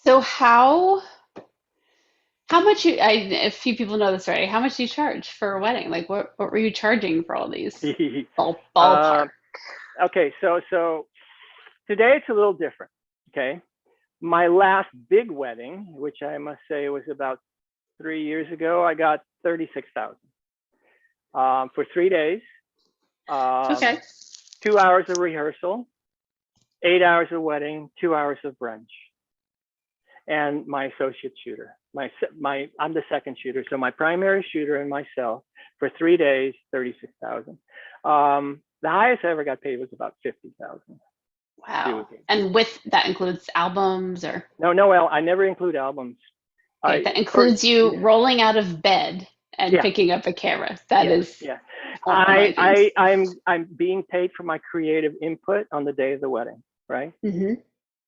So how much a few people know this already. How much do you charge for a wedding? Like, what were you charging for all these? Ballpark. Okay, so today it's a little different. Okay, my last big wedding, which I must say was about 3 years ago, I got 36,000 for 3 days. Okay. 2 hours of rehearsal, 8 hours of wedding, 2 hours of brunch, and my associate shooter. I'm the second shooter, so my primary shooter and myself for 3 days, 36,000. The highest I ever got paid was about 50,000. Wow. And with that includes albums or? No, I never include albums. Okay, that includes you rolling out of bed and picking up a camera. That is. Yeah. I'm being paid for my creative input on the day of the wedding, right? Mm-hmm.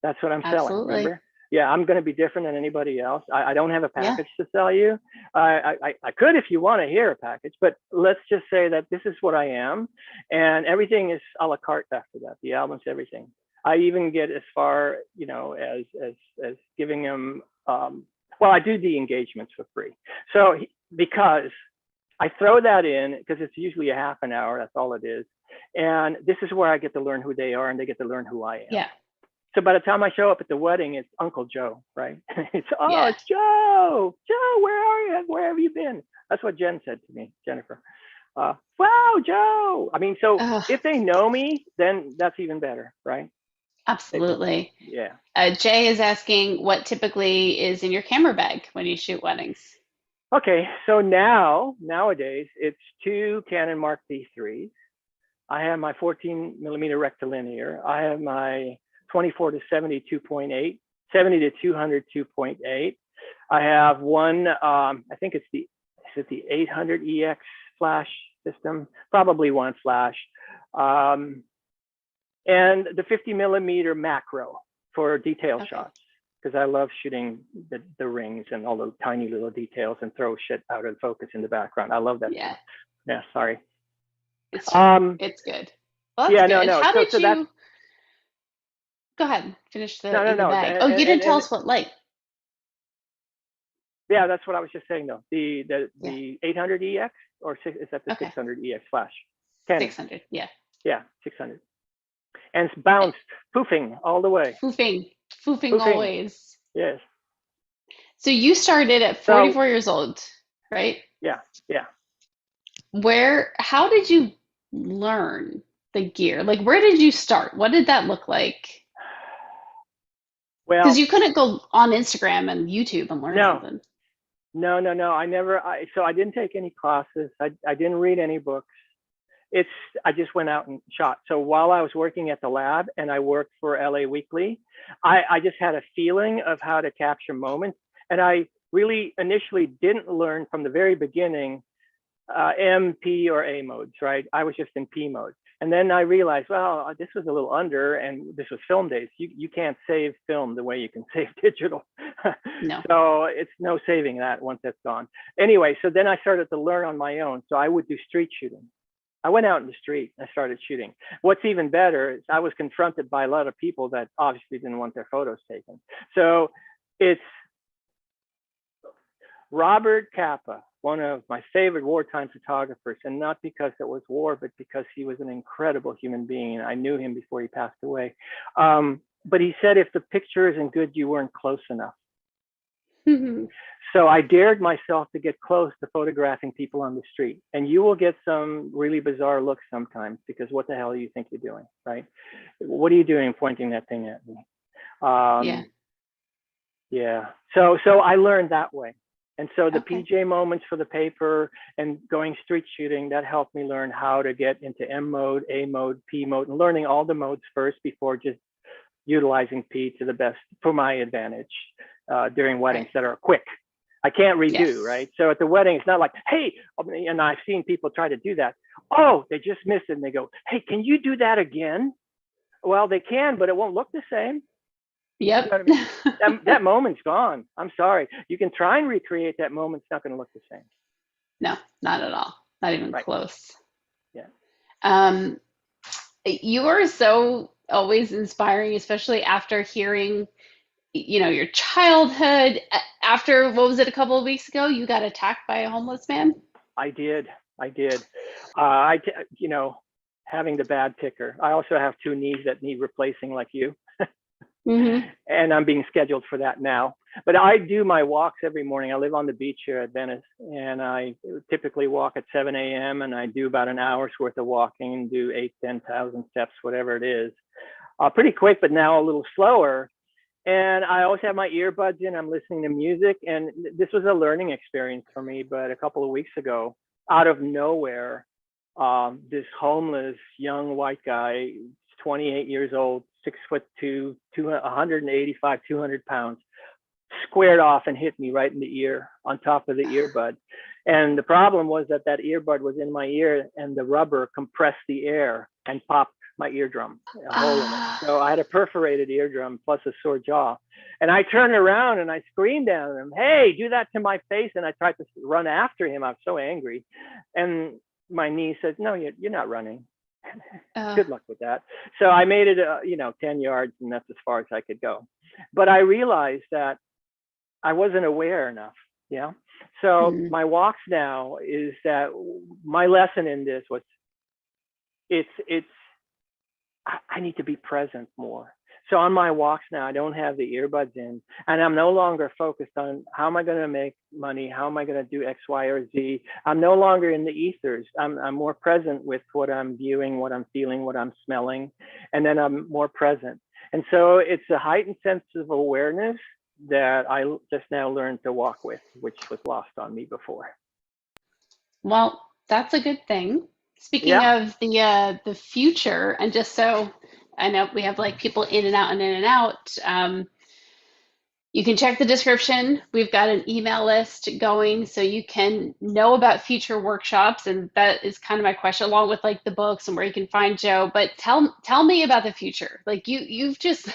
That's what I'm selling. Remember? Yeah, I'm going to be different than anybody else. I don't have a package to sell you. I could if you want to hear a package, but let's just say that this is what I am, and everything is a la carte after that. The albums, everything. I even get as far, as giving them. I do the engagements for free. So because I throw that in, because it's usually a half an hour. That's all it is, and this is where I get to learn who they are, and they get to learn who I am. Yeah. So by the time I show up at the wedding, it's Uncle Joe, right? It's Joe. Joe, where are you? Where have you been? That's what Jen said to me, Jennifer. Wow, Joe. I mean, so if they know me, then that's even better, right? Absolutely. Yeah. Jay is asking what typically is in your camera bag when you shoot weddings. Okay, so nowadays it's 2 Canon Mark D3s. I have my 14 millimeter rectilinear. I have my 24 to 70 2.8, 70 to 200 2.8. I have one, I think it's the 800 EX flash system, probably one flash. Um, and the 50 millimeter macro for detail shots, because I love shooting the rings and all the tiny little details and throw shit out of focus in the background. I love that Yeah. stuff. Yeah, sorry. It's true. It's good. Well, that's Yeah, good. no. How did So that's you go ahead, finish no, in the bag? Oh, you didn't tell us what light. Yeah, that's what I was just saying though. The Yeah. 800EX or is that the 600EX flash? Canon. 600, yeah. Yeah, 600. And it's bounced, poofing all the way. Foofing always. Yes. So you started at 44 years old, right? Yeah. How did you learn the gear? Like, where did you start? What did that look like? Well, because you couldn't go on Instagram and YouTube and learn something. No. So I didn't take any classes. I didn't read any books. I just went out and shot. So while I was working at the lab and I worked for LA Weekly, I just had a feeling of how to capture moments. And I really initially didn't learn from the very beginning M, P, or A modes, right? I was just in P mode. And then I realized, well, this was a little under, and this was film days. You can't save film the way you can save digital. No. So it's no saving that once that's gone. Anyway, so then I started to learn on my own. So I would do street shooting. I went out in the street and I started shooting. What's even better is I was confronted by a lot of people that obviously didn't want their photos taken. So it's Robert Capa, one of my favorite wartime photographers, and not because it was war, but because he was an incredible human being. I knew him before he passed away. But he said, if the picture isn't good, you weren't close enough. Mm-hmm. So I dared myself to get close to photographing people on the street. And you will get some really bizarre looks sometimes, because what the hell do you think you're doing, right? What are you doing pointing that thing at me? Yeah. So I learned that way. And so the PJ moments for the paper and going street shooting, that helped me learn how to get into M mode, A mode, P mode, and learning all the modes first before just utilizing P to the best for my advantage during weddings that are quick. I can't redo, right? So at the wedding, it's not like, hey, and I've seen people try to do that. Oh, they just missed it. And they go, hey, can you do that again? Well, they can, but it won't look the same. Yep. You know what I mean? that moment's gone. I'm sorry. You can try and recreate that moment. It's not going to look the same. No, not at all. Not even close. Yeah. You are so always inspiring, especially after hearing, your childhood. After, what was it, a couple of weeks ago, you got attacked by a homeless man? I did. Having the bad ticker. I also have 2 knees that need replacing like you. Mm-hmm. And I'm being scheduled for that now. But I do my walks every morning. I live on the beach here at Venice, and I typically walk at 7 a.m. and I do about an hour's worth of walking and do 10,000 steps, whatever it is. Pretty quick, but now a little slower. And I always have my earbuds in. I'm listening to music, and this was a learning experience for me. But a couple of weeks ago, out of nowhere, this homeless young white guy, 28 years old, 6'2", 185, 200 pounds, squared off and hit me right in the ear on top of the earbud. And the problem was that earbud was in my ear, and the rubber compressed the air and popped my eardrum, a hole in it. So I had a perforated eardrum plus a sore jaw. And I turned around and I screamed at him, hey, do that to my face. And I tried to run after him. I was so angry. And my knee said, no, you're not running. Good luck with that. So I made it, 10 yards, and that's as far as I could go. But I realized that I wasn't aware enough. Yeah. So my walks now is that my lesson in this was I need to be present more. So on my walks now, I don't have the earbuds in, and I'm no longer focused on how am I going to make money? How am I going to do X, Y, or Z? I'm no longer in the ethers. I'm more present with what I'm viewing, what I'm feeling, what I'm smelling, and then I'm more present. And so it's a heightened sense of awareness that I just now learned to walk with, which was lost on me before. Well, that's a good thing. Speaking of the future, and just so I know we have like people in and out and in and out. You can check the description. We've got an email list going so you can know about future workshops. And that is kind of my question, along with like the books and where you can find Joe. But tell me about the future. Like you've just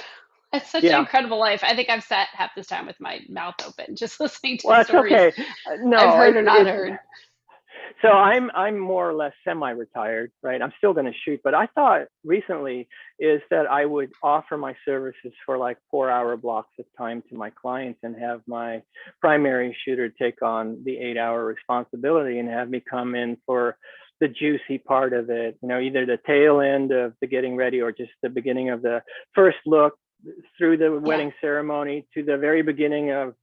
had such an Yeah. incredible life. I think I've sat half this time with my mouth open, just listening to Well, that's stories okay. I've No, heard or not it's heard. so I'm more or less semi-retired, right? I'm still going to shoot, but I thought recently is that I would offer my services for like 4-hour blocks of time to my clients and have my primary shooter take on the 8-hour responsibility and have me come in for the juicy part of it, either the tail end of the getting ready or just the beginning of the first look through the Yeah. wedding ceremony to the very beginning of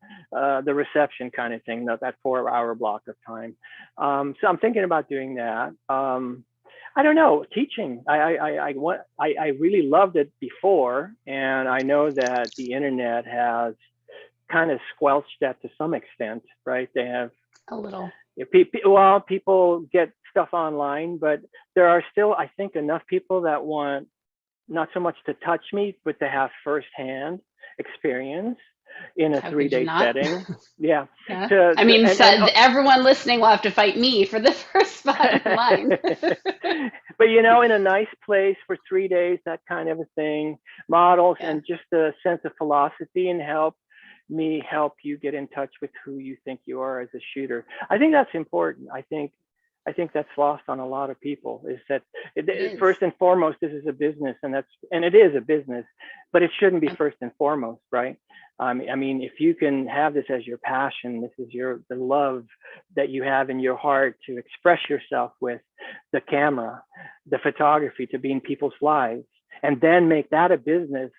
the reception kind of thing, that 4-hour block of time. So I'm thinking about doing that. I don't know, teaching. I really loved it before, and I know that the internet has kind of squelched that to some extent, right? They have A little. people get stuff online, but there are still, I think, enough people that want not so much to touch me, but to have firsthand experience in a How could you 3-day not? setting. Yeah. Yeah. To, I to mean, and everyone listening will have to fight me for the first spot in line. but in a nice place for 3 days, that kind of a thing, models Yeah. and just a sense of philosophy and help you get in touch with who you think you are as a shooter. I think that's important. I think that's lost on a lot of people, is that first and foremost, this is a business, and it is a business, but it shouldn't be first and foremost, right? I mean, if you can have this as your passion, this is the love that you have in your heart to express yourself with the camera, the photography, to be in people's lives, and then make that a business,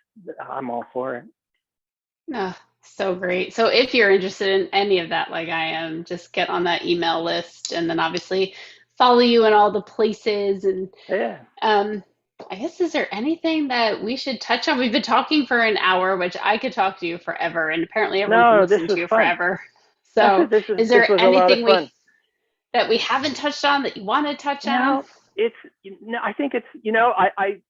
I'm all for it. Oh, so great. So if you're interested in any of that, like I am, just get on that email list and then obviously follow you in all the places. And Yeah. I guess, is there anything that we should touch on? We've been talking for an hour, which I could talk to you forever, and apparently everyone can No, this listen to was you fun. forever. So is This there was a lot of anything fun. that we haven't touched on that you want to touch on? It's I think it's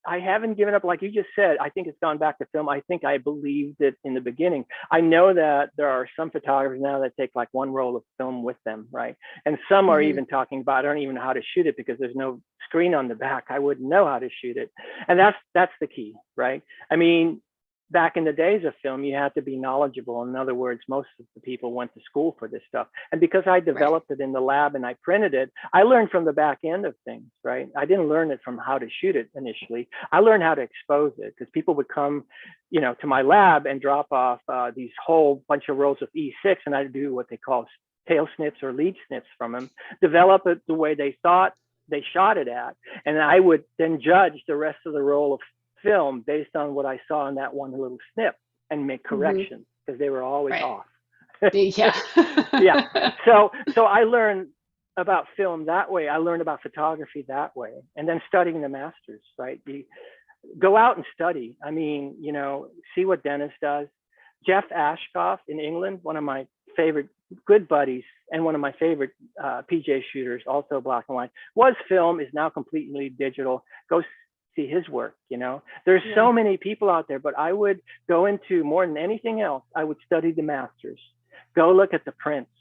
I haven't given up, like you just said. I think it's gone back to film. I think I believed it in the beginning. I know that there are some photographers now that take like one roll of film with them, right? And some are Hmm. even talking about, I don't even know how to shoot it because there's no screen on the back. I wouldn't know how to shoot it, and that's the key, right? I mean, back in the days of film, you had to be knowledgeable. In other words, most of the people went to school for this stuff. And because I Right. developed it in the lab and I printed it, I learned from the back end of things, right? I didn't learn it from how to shoot it initially. I learned how to expose it because people would come, to my lab and drop off these whole bunch of rolls of E6, and I'd do what they call tail snips or lead snips from them, develop it the way they thought they shot it at, and I would then judge the rest of the roll of film based on what I saw in that one little snip and make Hmm. corrections because they were always Right. off. Yeah. Yeah. So I learned about film that way. I learned about photography that way. And then studying the masters, right? You go out and study. I mean, see what Dennis does. Jeff Ashkoff in England, one of my favorite good buddies and one of my favorite PJ shooters, also black and white, was film, is now completely digital. Go see his work. There's Yeah. so many people out there, but I would go into, more than anything else, I would study the masters. Go look at the prints.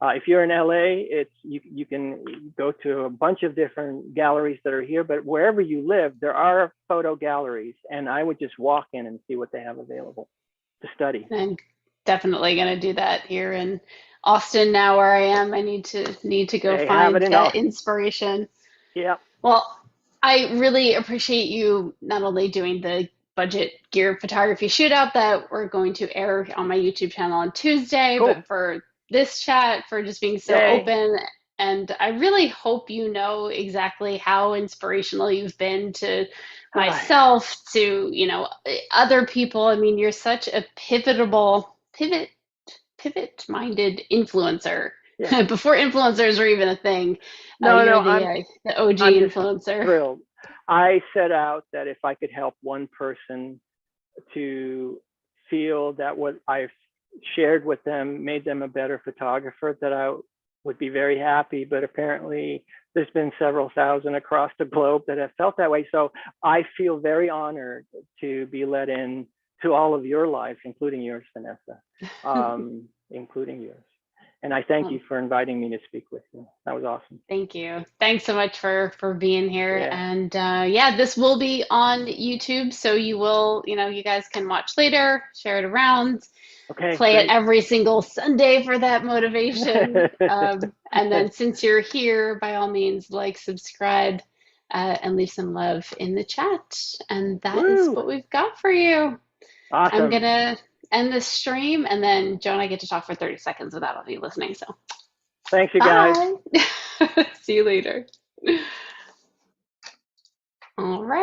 If you're in LA, you can go to a bunch of different galleries that are here, but wherever you live, there are photo galleries, and I would just walk in and see what they have available to study. I'm definitely going to do that here in Austin now where I am. I need to go They have it find in that Austin. inspiration. Yeah. Well, I really appreciate you not only doing the budget gear photography shootout that we're going to air on my YouTube channel on Tuesday, Cool. but for this chat, for just being so Yay. open. And I really hope you know exactly how inspirational you've been to myself, to, other people. I mean, you're such a pivot minded influencer. Yeah. Before influencers were even a thing, No, you're I'm the OG I'm just influencer. thrilled. I set out that if I could help one person to feel that what I've shared with them made them a better photographer, that I would be very happy. But apparently, there's been several thousand across the globe that have felt that way. So I feel very honored to be let in to all of your lives, including yours, Vanessa, including yours. And I thank you for inviting me to speak with you. That was awesome. Thank you. Thanks so much for being here. Yeah. And this will be on YouTube, so you will, you guys can watch later, share it around, okay, play great. it every single Sunday for that motivation. And then since you're here, by all means, like, subscribe, and leave some love in the chat. And that is what we've got for you. Awesome. I'm going to end this stream, and then Joe and I get to talk for 30 seconds without all of you listening. So thanks, you bye. guys. See you later. All right.